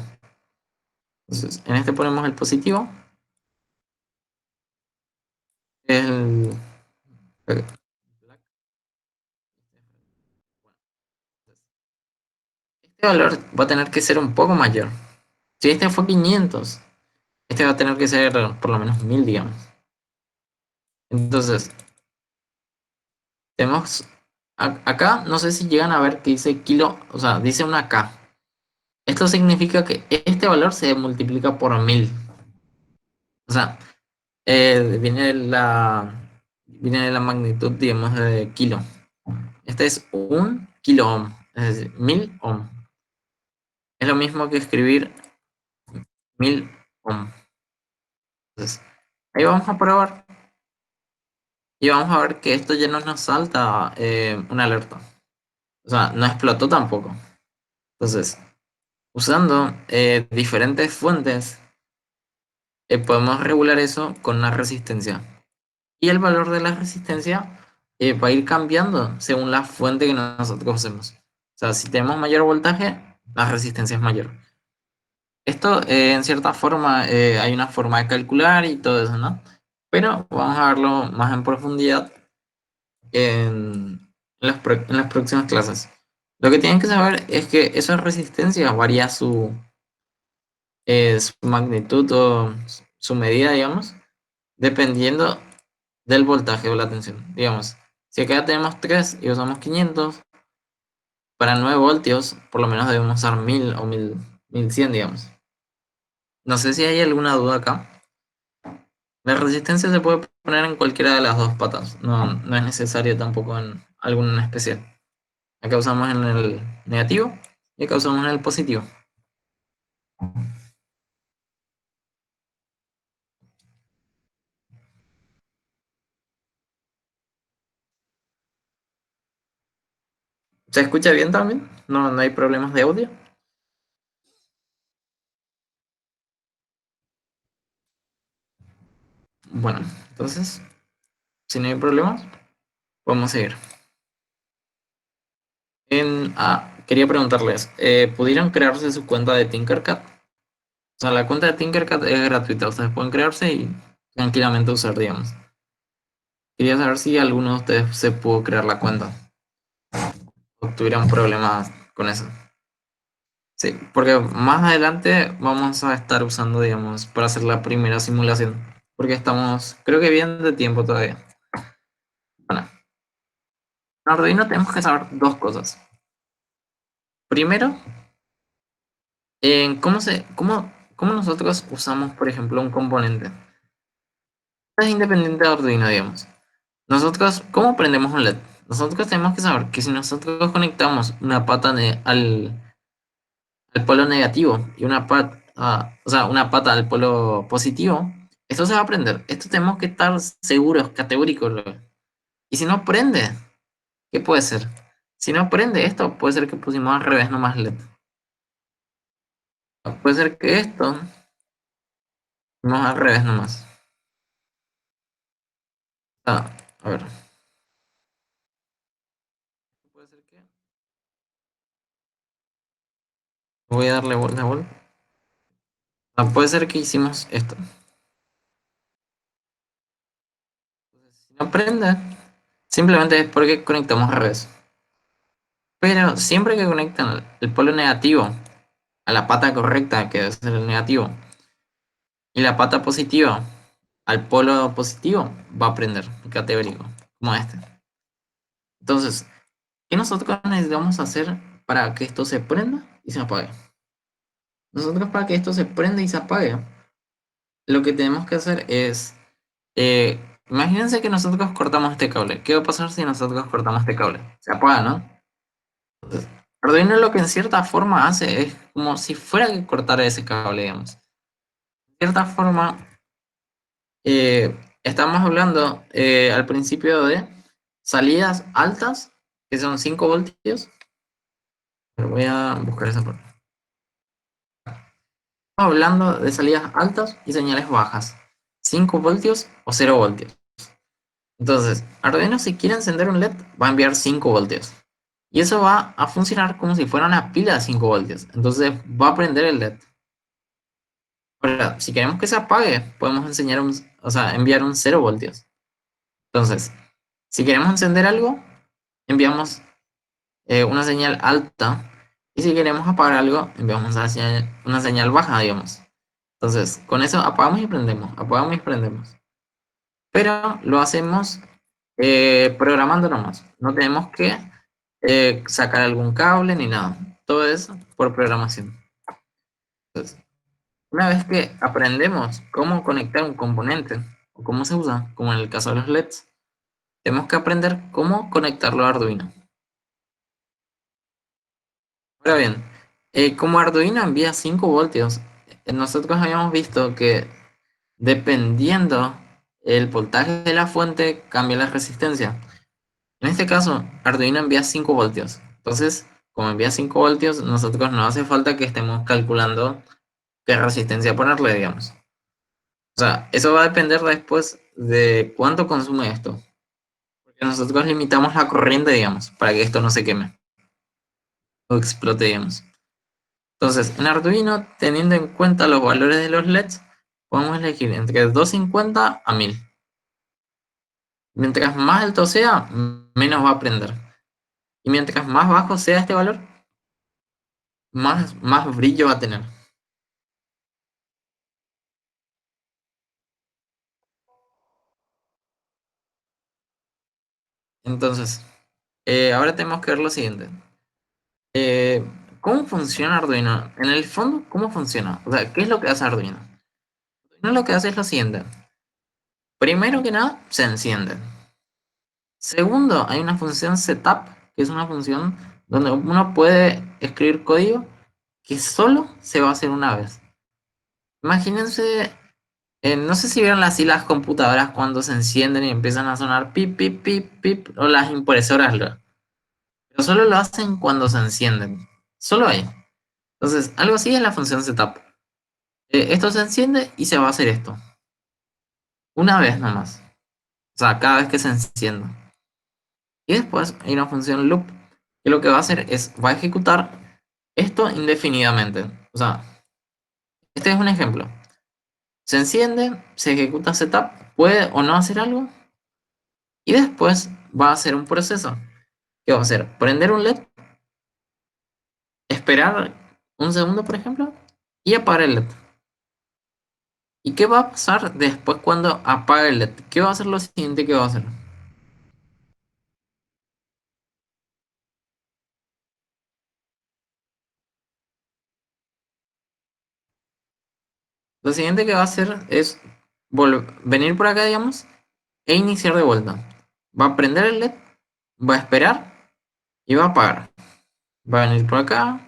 Entonces, en este ponemos el positivo. El, este valor va a tener que ser un poco mayor. Si este fue 500, este va a tener que ser por lo menos 1000, digamos. Entonces, tenemos acá, no sé si llegan a ver que dice kilo, o sea, dice una K. Esto significa que este valor se multiplica por 1000. O sea, viene de la magnitud, digamos, de kilo. Este es un kilo ohm, es decir, 1000 ohm. Es lo mismo que escribir 1000 ohm. Entonces, ahí vamos a probar y vamos a ver que esto ya no nos salta una alerta. O sea, no explotó tampoco. Entonces, usando diferentes fuentes, podemos regular eso con una resistencia. Y el valor de la resistencia va a ir cambiando según la fuente que nosotros usemos. O sea, si tenemos mayor voltaje, la resistencia es mayor. Esto, en cierta forma, hay una forma de calcular y todo eso, ¿no? Pero vamos a verlo más en profundidad en las próximas clases. Lo que tienen que saber es que esa resistencia varía su magnitud o su medida, digamos, dependiendo del voltaje o la tensión. Digamos, si acá tenemos 3 y usamos 500, para 9 voltios, por lo menos debemos usar 1000 o 1100, digamos. No sé si hay alguna duda acá. La resistencia se puede poner en cualquiera de las dos patas, no es necesario tampoco en alguna en especial. Acá usamos en el negativo y acá usamos en el positivo. ¿Se escucha bien también? No hay problemas de audio. Bueno, entonces, si no hay problemas, podemos seguir. Quería preguntarles, ¿pudieron crearse su cuenta de Tinkercad? O sea, la cuenta de Tinkercad es gratuita, ustedes pueden crearse y tranquilamente usar, digamos. Quería saber si alguno de ustedes se pudo crear la cuenta o tuvieron problemas con eso. Sí, porque más adelante vamos a estar usando, digamos, para hacer la primera simulación. Porque estamos, creo que bien de tiempo todavía. Bueno, en Arduino tenemos que saber dos cosas. Primero, en cómo nosotros usamos, por ejemplo, un componente. Es independiente de Arduino, digamos. Nosotros, ¿cómo prendemos un LED? Nosotros tenemos que saber que si nosotros conectamos una pata al polo negativo y una pata, o sea, una pata al polo positivo, esto se va a prender. Esto tenemos que estar seguros, categóricos. Y si no prende, ¿qué puede ser? Si no prende esto, puede ser que pusimos al revés nomás LED. Puede ser que esto pusimos al revés nomás. A ver. Puede ser que voy a darle vuelta a vuelta. Puede ser que hicimos esto. Si no prende, simplemente es porque conectamos al revés. Pero siempre que conectan el polo negativo a la pata correcta, que debe ser el negativo, y la pata positiva al polo positivo, va a prender, categórico, como este. Entonces, ¿qué nosotros necesitamos hacer para que esto se prenda y se apague? Nosotros para que esto se prenda y se apague, lo que tenemos que hacer es, imagínense que nosotros cortamos este cable. ¿Qué va a pasar si nosotros cortamos este cable? Se apaga, ¿no? Arduino lo que en cierta forma hace es como si fuera que cortara ese cable, digamos. De cierta forma, estamos hablando al principio de salidas altas, que son 5 voltios. Pero voy a buscar esa parte. Estamos hablando de salidas altas y señales bajas, 5 voltios o 0 voltios. Entonces, Arduino si quiere encender un LED va a enviar 5 voltios. Y eso va a funcionar como si fuera una pila de 5 voltios. Entonces va a prender el LED. Ahora, si queremos que se apague, podemos o sea, enviar un 0 voltios. Entonces, si queremos encender algo, enviamos una señal alta. Y si queremos apagar algo, enviamos una señal baja, digamos. Entonces, con eso apagamos y prendemos, apagamos y prendemos. pero lo hacemos programando nomás. No tenemos que sacar algún cable ni nada. Todo es por programación. Entonces, una vez que aprendemos cómo conectar un componente o cómo se usa, como en el caso de los LEDs, tenemos que aprender cómo conectarlo a Arduino. Ahora bien, como Arduino envía 5 voltios, nosotros habíamos visto que dependiendo el voltaje de la fuente cambia la resistencia. En este caso, Arduino envía 5 voltios. Entonces, como envía 5 voltios, nosotros no hace falta que estemos calculando qué resistencia ponerle, digamos. O sea, eso va a depender después de cuánto consume esto. Porque nosotros limitamos la corriente, digamos, para que esto no se queme o explote, digamos. Entonces, en Arduino, teniendo en cuenta los valores de los LEDs, podemos elegir entre 250 a 1000. Mientras más alto sea, menos va a prender. Y mientras más bajo sea este valor, más brillo va a tener. Entonces, ahora tenemos que ver lo siguiente. Eh, ¿Cómo funciona Arduino? En el fondo, ¿cómo funciona? O sea, ¿qué es lo que hace Arduino? Arduino lo que hace es lo siguiente. Primero que nada, se enciende. Segundo, hay una función setup, que es una función donde uno puede escribir código que solo se va a hacer una vez. Imagínense, no sé si vieron así las computadoras cuando se encienden y empiezan a sonar pip, pip, pip, pip, o las impresoras, pero solo lo hacen cuando se encienden. Solo ahí. Entonces, algo así es la función setup. Esto se enciende y se va a hacer esto. Una vez nomás. O sea, cada vez que se encienda. Y después hay una función loop que lo que va a hacer es, va a ejecutar esto indefinidamente. O sea, este es un ejemplo. Se enciende, se ejecuta setup, puede o no hacer algo, y después va a hacer un proceso. ¿Qué va a hacer? Prender un LED, esperar un segundo, por ejemplo, y apagar el LED. ¿Y qué va a pasar después cuando apague el LED? ¿Qué va a hacer lo siguiente que va a hacer? Lo siguiente que va a hacer es venir por acá, digamos, e iniciar de vuelta. Va a prender el LED, va a esperar y va a apagar. Va a venir por acá,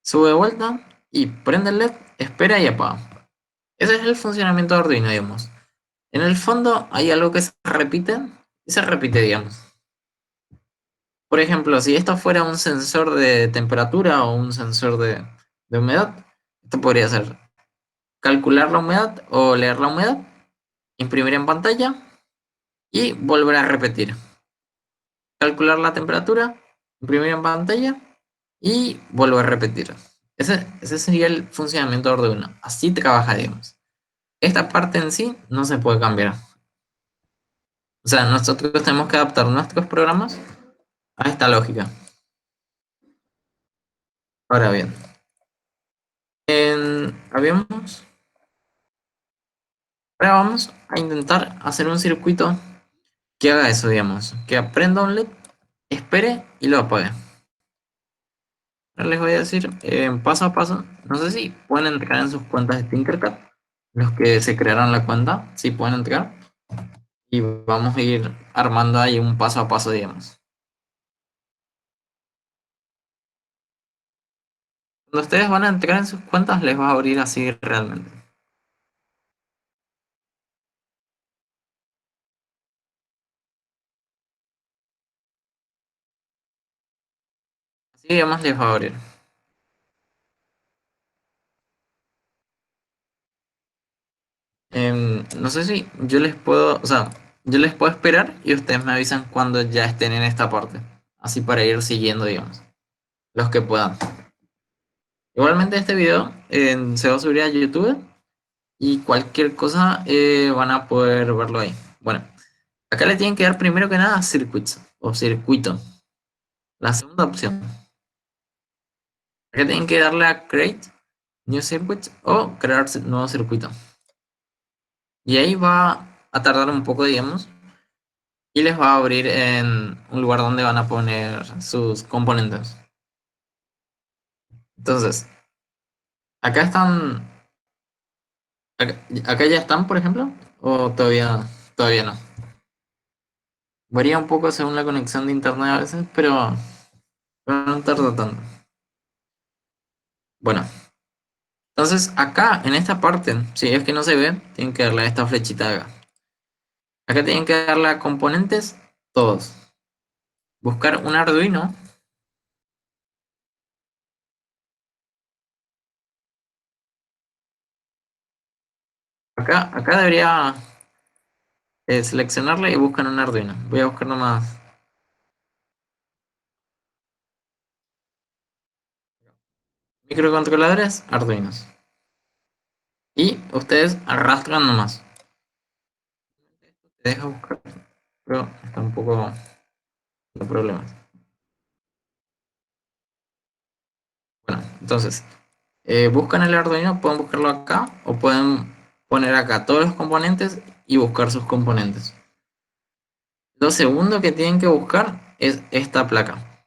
sube de vuelta y prende el LED, espera y apaga. Ese es el funcionamiento de Arduino, digamos. En el fondo hay algo que se repite y se repite, digamos. Por ejemplo, si esto fuera un sensor de temperatura o un sensor de humedad, esto podría ser calcular la humedad o leer la humedad, imprimir en pantalla y volver a repetir. Calcular la temperatura, imprimir en pantalla y volver a repetir. Ese sería el funcionamiento de Arduino. Así trabajaríamos. Esta parte en sí no se puede cambiar. O sea, nosotros tenemos que adaptar nuestros programas a esta lógica. Ahora bien, habíamos, ahora vamos a intentar hacer un circuito que haga eso, digamos, que aprenda un LED, espere y lo apague. Ahora les voy a decir paso a paso. No sé si pueden entrar en sus cuentas de Tinkercad, los que se crearon la cuenta, si pueden entrar. Y vamos a ir armando ahí un paso a paso, digamos. Cuando ustedes van a entrar en sus cuentas, les va a abrir así realmente. Así, digamos, les va a abrir. No sé si yo les puedo, o sea, yo les puedo esperar y ustedes me avisan cuando ya estén en esta parte. Así para ir siguiendo, digamos, los que puedan. Igualmente este video se va a subir a YouTube y cualquier cosa van a poder verlo ahí. Bueno, acá le tienen que dar primero que nada circuits o circuito. La segunda opción. Acá tienen que darle a create new circuit o crear nuevo circuito. Y ahí va. a tardar un poco, digamos, y les va a abrir en un lugar donde van a poner sus componentes. Entonces, acá están, acá ya están, por ejemplo, o todavía no. Varía un poco según la conexión de internet a veces, pero no tarda tanto. Bueno, entonces acá en esta parte, si es que no se ve, tienen que darle a esta flechita de acá. Acá tienen que darle a componentes todos. Buscar un Arduino. Acá debería seleccionarle y buscan un Arduino. Voy a buscar nomás microcontroladores, Arduinos. Y ustedes arrastran nomás. Te deja buscar, pero está un poco de problemas. Bueno, entonces, buscan el Arduino, pueden buscarlo acá o pueden poner acá todos los componentes y buscar sus componentes. Lo segundo que tienen que buscar es esta placa.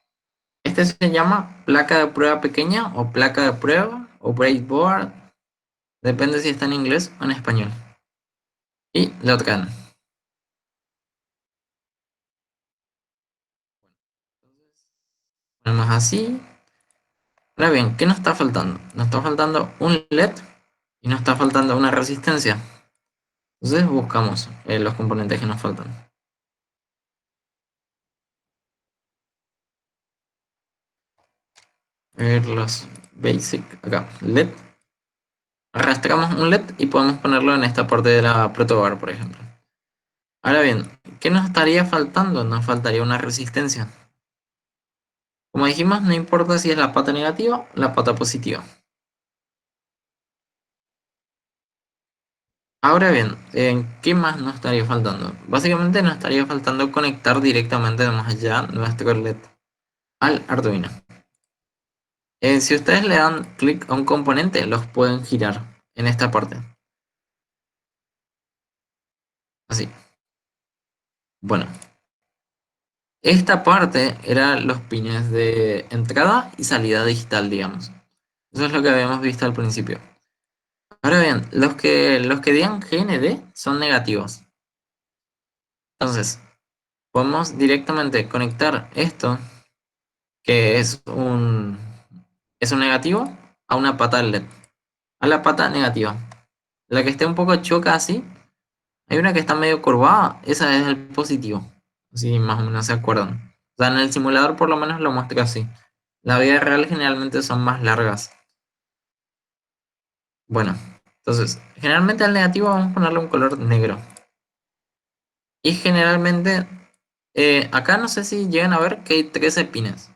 Este se llama placa de prueba pequeña o placa de prueba o breadboard, depende si está en inglés o en español. Y lo traen. Ponemos así. Ahora bien, ¿qué nos está faltando? Nos está faltando un LED y nos está faltando una resistencia. Entonces buscamos los componentes que nos faltan. A ver los basic, acá, LED. Arrastramos un LED y podemos ponerlo en esta parte de la protobar, por ejemplo. Ahora bien, ¿qué nos estaría faltando? Nos faltaría una resistencia. Como dijimos, no importa si es la pata negativa o la pata positiva. Ahora bien, ¿qué más nos estaría faltando? Básicamente nos estaría faltando conectar directamente de más allá nuestro LED al Arduino. Si ustedes le dan clic a un componente, los pueden girar en esta parte. Así. Bueno, esta parte eran los pines de entrada y salida digital, digamos. Eso es lo que habíamos visto al principio. Ahora bien, los que digan GND son negativos. Entonces, podemos directamente conectar esto, que es un negativo, a una pata del LED. A la pata negativa. La que esté un poco choca así. Hay una que está medio curvada, esa es el positivo. Así más o menos se acuerdan. O sea, en el simulador por lo menos lo muestra así. La vida real generalmente son más largas. Bueno, entonces, generalmente al negativo vamos a ponerle un color negro. Y generalmente, acá no sé si llegan a ver que hay 13 pines.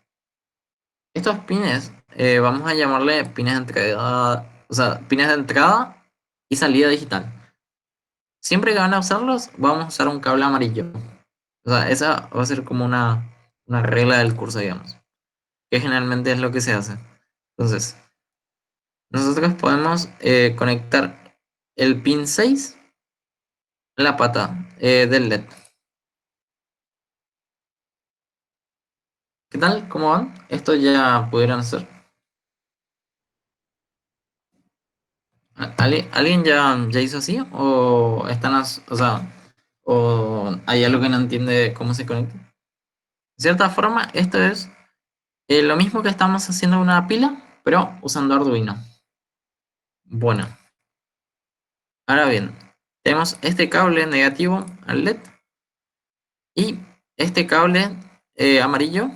Estos pines, vamos a llamarle pines de entrada, o sea, pines de entrada y salida digital. Siempre que van a usarlos, vamos a usar un cable amarillo. O sea, esa va a ser como una regla del curso, digamos, que generalmente es lo que se hace. Entonces, nosotros podemos conectar el pin 6 a la pata del LED. ¿Qué tal? ¿Cómo van? Esto ya pudieron hacer. ¿Alguien ya hizo así? ¿O o sea, o hay algo que no entiende cómo se conecta? De cierta forma, esto es lo mismo que estamos haciendo una pila, pero usando Arduino. Bueno, ahora bien, tenemos este cable negativo al LED y este cable amarillo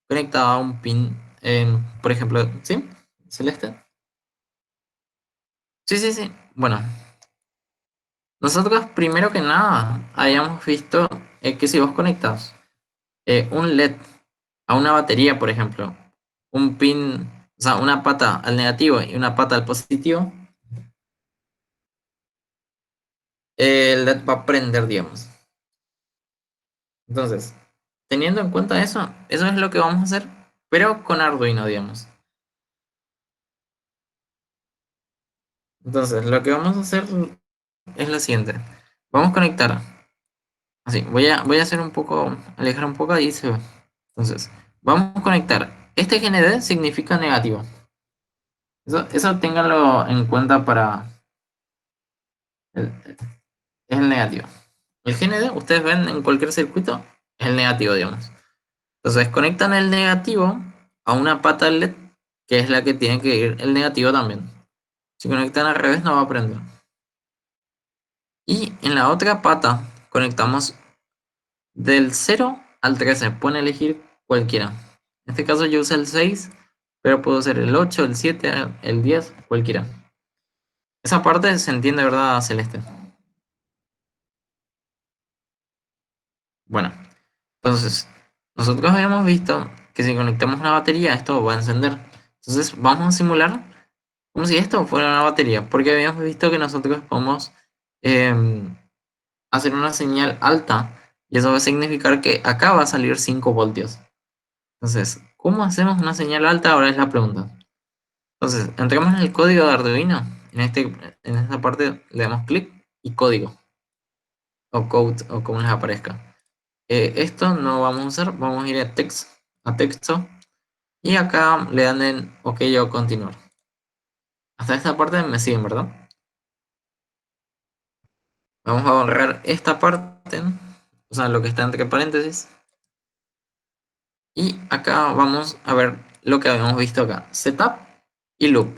conectado a un pin, por ejemplo, ¿sí? Celeste. Sí, sí, sí. Bueno, nosotros primero que nada habíamos visto que si vos conectas un LED a una batería, por ejemplo, un pin, o sea, una pata al negativo y una pata al positivo, el LED va a prender, digamos. Entonces, teniendo en cuenta eso, eso es lo que vamos a hacer, pero con Arduino, digamos. Entonces, lo que vamos a hacer es lo siguiente. Vamos a conectar. Así, voy a hacer un poco, alejar un poco y se ve. Entonces, vamos a conectar. Este GND significa negativo. Eso ténganlo en cuenta para el, es el negativo. El GND, ustedes ven en cualquier circuito, es el negativo, digamos. Entonces, conectan el negativo a una pata LED, que es la que tiene que ir el negativo también. Si conectan al revés, no va a prender. Y en la otra pata, conectamos del 0 al 13. Pueden elegir cualquiera. En este caso yo usé el 6, pero puedo usar el 8, el 7, el 10, cualquiera. Esa parte se entiende, ¿verdad, Celeste? Bueno, entonces, nosotros habíamos visto que si conectamos una batería, esto va a encender. Entonces, vamos a simular como si esto fuera una batería, porque habíamos visto que nosotros podemos hacer una señal alta, y eso va a significar que acá va a salir 5 voltios. Entonces, ¿cómo hacemos una señal alta? Ahora es la pregunta. Entonces, entramos en el código de Arduino. En esta parte le damos clic y código, o code, o como les aparezca. Esto no vamos a usar, vamos a ir a texto, y acá le dan en OK o continuar. Hasta esta parte me siguen, ¿verdad? Vamos a borrar esta parte, o sea, lo que está entre paréntesis. Y acá vamos a ver lo que habíamos visto acá, setup y loop.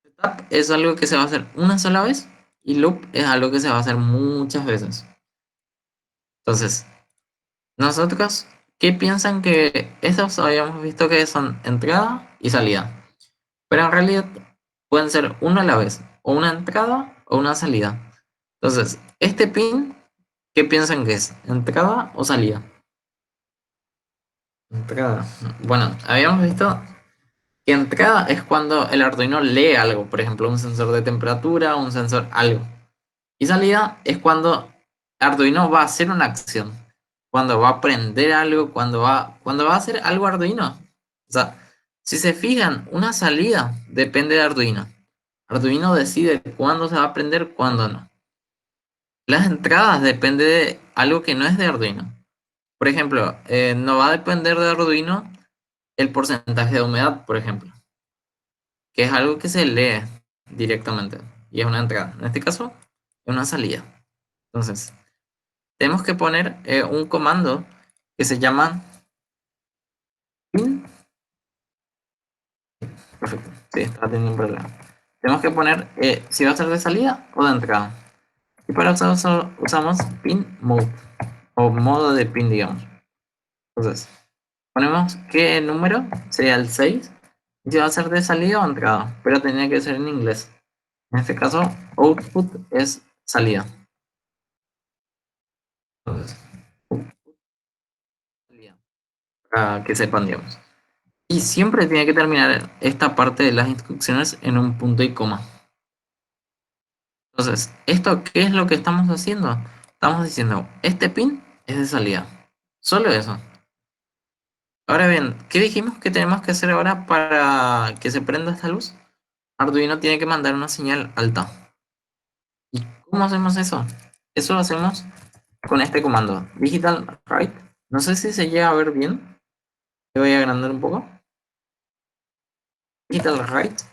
Setup es algo que se va a hacer una sola vez y loop es algo que se va a hacer muchas veces. Entonces, nosotros, ¿qué piensan que estos habíamos visto que son entrada y salida? Pero en realidad pueden ser una a la vez, o una entrada o una salida. Entonces, este pin, ¿qué piensan que es? ¿Entrada o salida? Entrada. Bueno, habíamos visto que entrada es cuando el Arduino lee algo, por ejemplo, un sensor de temperatura, un sensor algo. Y salida es cuando Arduino va a hacer una acción, cuando va a aprender algo, cuando va a hacer algo Arduino. O sea, si se fijan, una salida depende de Arduino. Arduino decide cuándo se va a aprender, cuándo no. Las entradas depende de algo que no es de Arduino. Por ejemplo, no va a depender de Arduino el porcentaje de humedad, por ejemplo, que es algo que se lee directamente y es una entrada. En este caso, es una salida. Entonces, tenemos que poner un comando que se llama pin. Perfecto, sí, está teniendo un problema. Tenemos que poner si va a ser de salida o de entrada. Y para eso usamos pin mode o modo de pin, digamos. Entonces, ponemos que el número sería el 6 y si va a ser de salida o entrada, pero tenía que ser en inglés. En este caso, output es salida. Entonces, salida, para que sepan, digamos. Y siempre tiene que terminar esta parte de las instrucciones en un punto y coma. Entonces, ¿esto qué es lo que estamos haciendo? Estamos diciendo, este pin es de salida. Solo eso. Ahora bien, ¿qué dijimos que tenemos que hacer ahora para que se prenda esta luz? Arduino tiene que mandar una señal alta. ¿Y cómo hacemos eso? Eso lo hacemos con este comando, digital write. No sé si se llega a ver bien. Le voy a agrandar un poco. Digital write.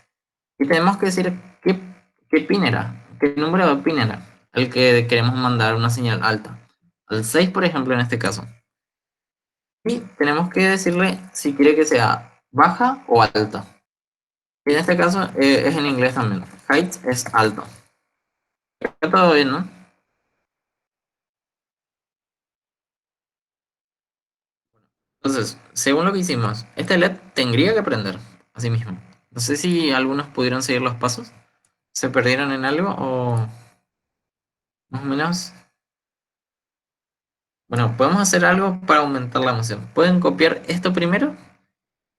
Y tenemos que decir qué pin era, qué número de pin era, al que queremos mandar una señal alta. Al 6, por ejemplo, en este caso. Y tenemos que decirle si quiere que sea baja o alta. Y en este caso es en inglés también. Height es alto. Está todo bien, ¿no? Entonces, según lo que hicimos, este LED tendría que prender, así mismo. No sé si algunos pudieron seguir los pasos. ¿Se perdieron en algo o más o menos? Bueno, podemos hacer algo para aumentar la emoción. Pueden copiar esto primero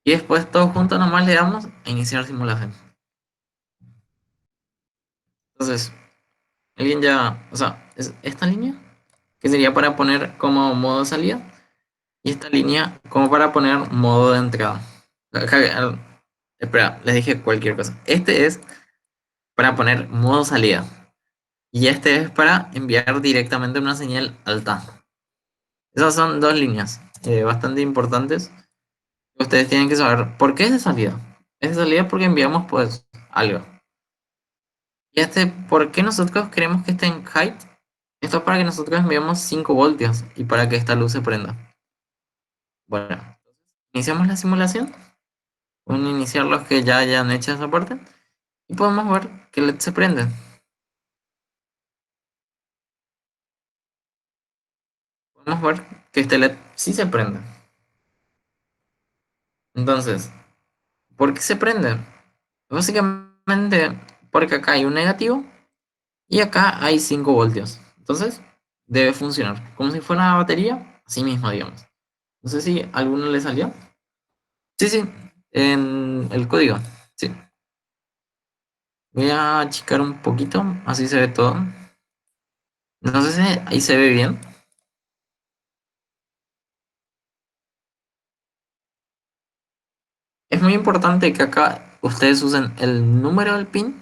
y después todos juntos nomás le damos a iniciar simulación. Entonces, alguien ya, o sea, es esta línea que sería para poner como modo salida y esta línea como para poner modo de entrada. Espera, les dije cualquier cosa. Este es para poner modo salida. y este es para enviar directamente una señal alta. Esas son dos líneas bastante importantes. Ustedes tienen que saber por qué es de salida. Es de salida porque enviamos pues algo. Y este, ¿por qué nosotros queremos que esté en height? Esto es para que nosotros enviamos 5 voltios y para que esta luz se prenda. Bueno, iniciamos la simulación. Vamos a iniciar los que ya hayan hecho esa parte. Y podemos ver que el LED se prende. Podemos ver que este LED sí se prende. Entonces, ¿por qué se prende? Básicamente porque acá hay un negativo y acá hay 5 voltios. Entonces, debe funcionar. Como si fuera una batería, así mismo, digamos. No sé si a alguno le salió. Sí, sí, en el código. Sí. Voy a achicar un poquito, así se ve todo. No sé si ahí se ve bien. Es muy importante que acá ustedes usen el número del pin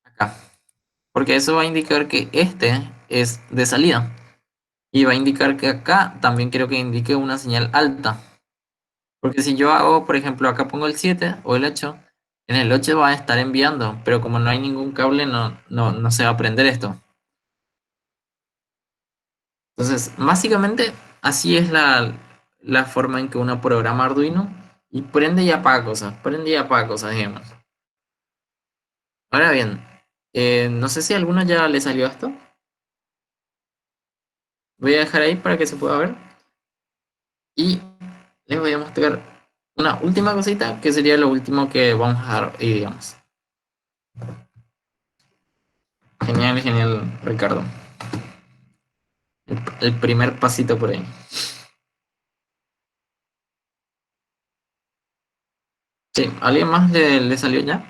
acá, porque eso va a indicar que este es de salida y va a indicar que acá también quiero que indique una señal alta, porque si yo hago, por ejemplo, acá pongo el 7 o el 8, en el 8 va a estar enviando, pero como no hay ningún cable no se va a prender esto. Entonces, básicamente así es la forma en que uno programa Arduino y prende y apaga cosas, digamos. Ahora bien, no sé si a alguno ya le salió esto. Voy a dejar ahí para que se pueda ver. Y les voy a mostrar una última cosita que sería lo último que vamos a dejar ahí, digamos. Genial, genial, Ricardo. El primer pasito por ahí. Sí, ¿a alguien más le salió ya?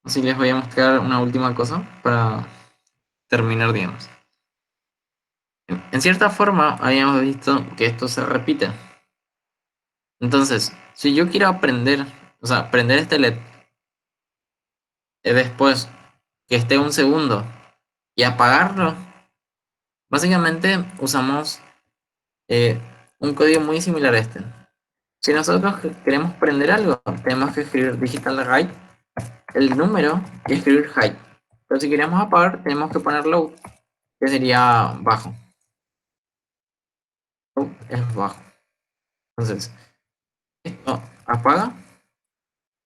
Así les voy a mostrar una última cosa para terminar, digamos. En cierta forma, habíamos visto que esto se repite. Entonces, si yo quiero aprender, o sea, prender este LED después que esté un segundo y apagarlo, básicamente usamos eh, un código muy similar a este. Si nosotros queremos prender algo, tenemos que escribir digital write, el número y escribir high. Pero si queremos apagar, tenemos que poner low, que sería bajo. Low es bajo. Entonces, esto apaga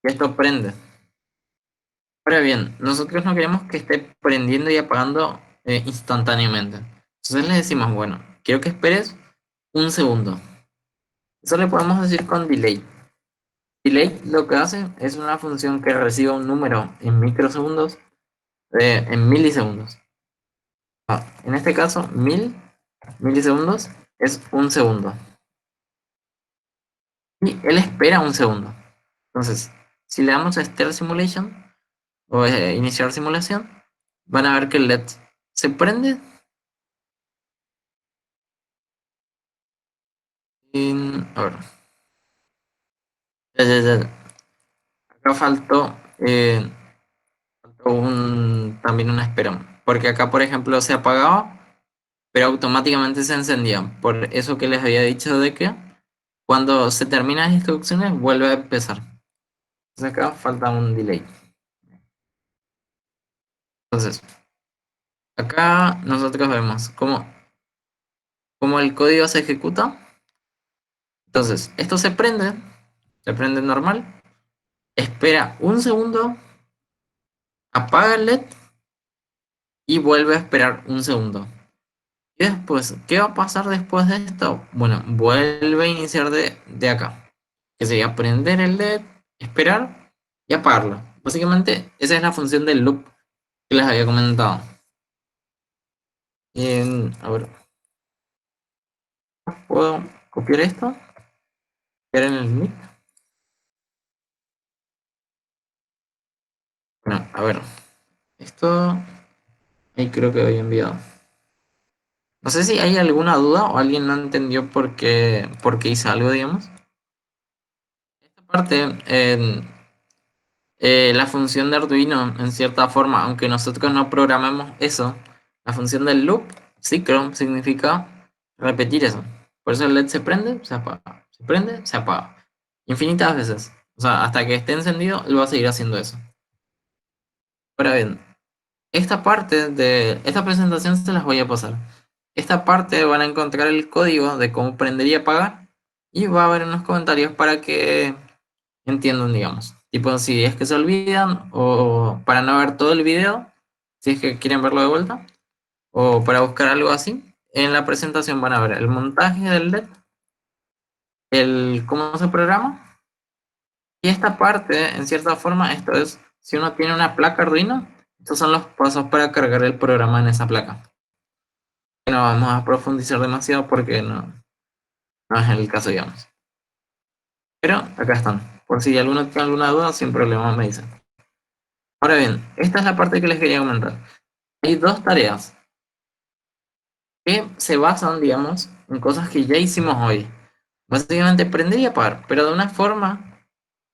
y esto prende. Ahora bien, nosotros no queremos que esté prendiendo y apagando instantáneamente. Entonces le decimos, bueno, quiero que esperes un segundo. Eso le podemos decir con delay. Delay lo que hace es una función que recibe un número en microsegundos, en milisegundos. En este caso, 1000 milisegundos es un segundo. Y él espera un segundo. Entonces, si le damos a Start Simulation o iniciar simulación, van a ver que el LED se prende. A ver, ya. Acá faltó también una espera. Porque acá, por ejemplo, se apagaba, pero automáticamente se encendía. Por eso que les había dicho de que cuando se terminan las instrucciones vuelve a empezar. Entonces acá falta un delay. Entonces, acá nosotros vemos cómo el código se ejecuta. Entonces, esto se prende normal, espera un segundo, apaga el LED y vuelve a esperar un segundo. Y después, ¿qué va a pasar después de esto? Bueno, vuelve a iniciar de acá, que sería prender el LED, esperar y apagarlo. Básicamente, esa es la función del loop que les había comentado. A ver, ¿puedo copiar esto? ¿Copiar en el Meet? Bueno, a ver, esto ahí creo que había enviado. No sé si hay alguna duda o alguien no entendió por qué hice algo, digamos. Esta parte la función de Arduino, en cierta forma, aunque nosotros no programemos eso, la función del loop, ciclo, significa repetir eso. Por eso el LED se prende, se apaga, se prende, se apaga. Infinitas veces. O sea, hasta que esté encendido, él va a seguir haciendo eso. Ahora bien, esta presentación se las voy a pasar. Esta parte van a encontrar el código de cómo prender y apagar y va a haber unos comentarios para que entiendan, digamos. Tipo, si es que se olvidan o para no ver todo el video, si es que quieren verlo de vuelta, o para buscar algo así. En la presentación van a ver el montaje del LED, el cómo se programa, y esta parte, en cierta forma, esto es, si uno tiene una placa Arduino, estos son los pasos para cargar el programa en esa placa. No vamos a profundizar demasiado porque no es el caso, digamos. Pero acá están. Por si alguno tiene alguna duda, sin problema me dicen. Ahora bien, esta es la parte que les quería comentar. Hay dos tareas que se basan, digamos, en cosas que ya hicimos hoy. Básicamente prender y apagar, pero de una forma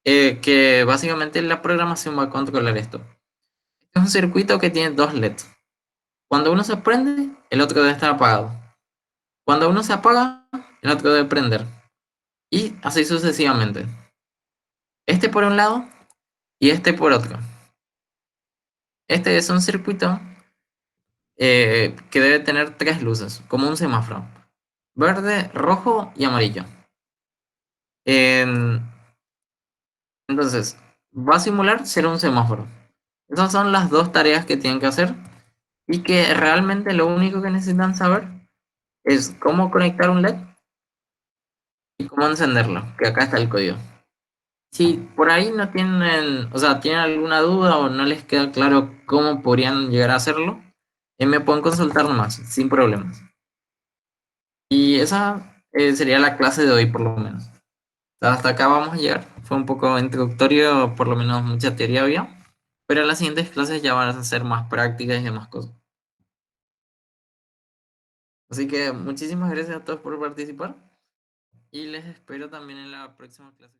que básicamente la programación va a controlar esto. Es un circuito que tiene dos LEDs. Cuando uno se prende, el otro debe estar apagado. Cuando uno se apaga, el otro debe prender. Y así sucesivamente. Este por un lado y este por otro. Este es un circuito que debe tener tres luces, como un semáforo. Verde, rojo y amarillo. En- entonces, va a simular ser un semáforo. Esas son las dos tareas que tienen que hacer y que realmente lo único que necesitan saber es cómo conectar un LED y cómo encenderlo, que acá está el código. Si por ahí no tienen, o sea, tienen alguna duda o no les queda claro cómo podrían llegar a hacerlo, me pueden consultar nomás, sin problemas. Y esa sería la clase de hoy, por lo menos. Hasta acá vamos a llegar. Fue un poco introductorio, por lo menos mucha teoría había. Pero las siguientes clases ya van a ser más prácticas y demás cosas. Así que muchísimas gracias a todos por participar y les espero también en la próxima clase.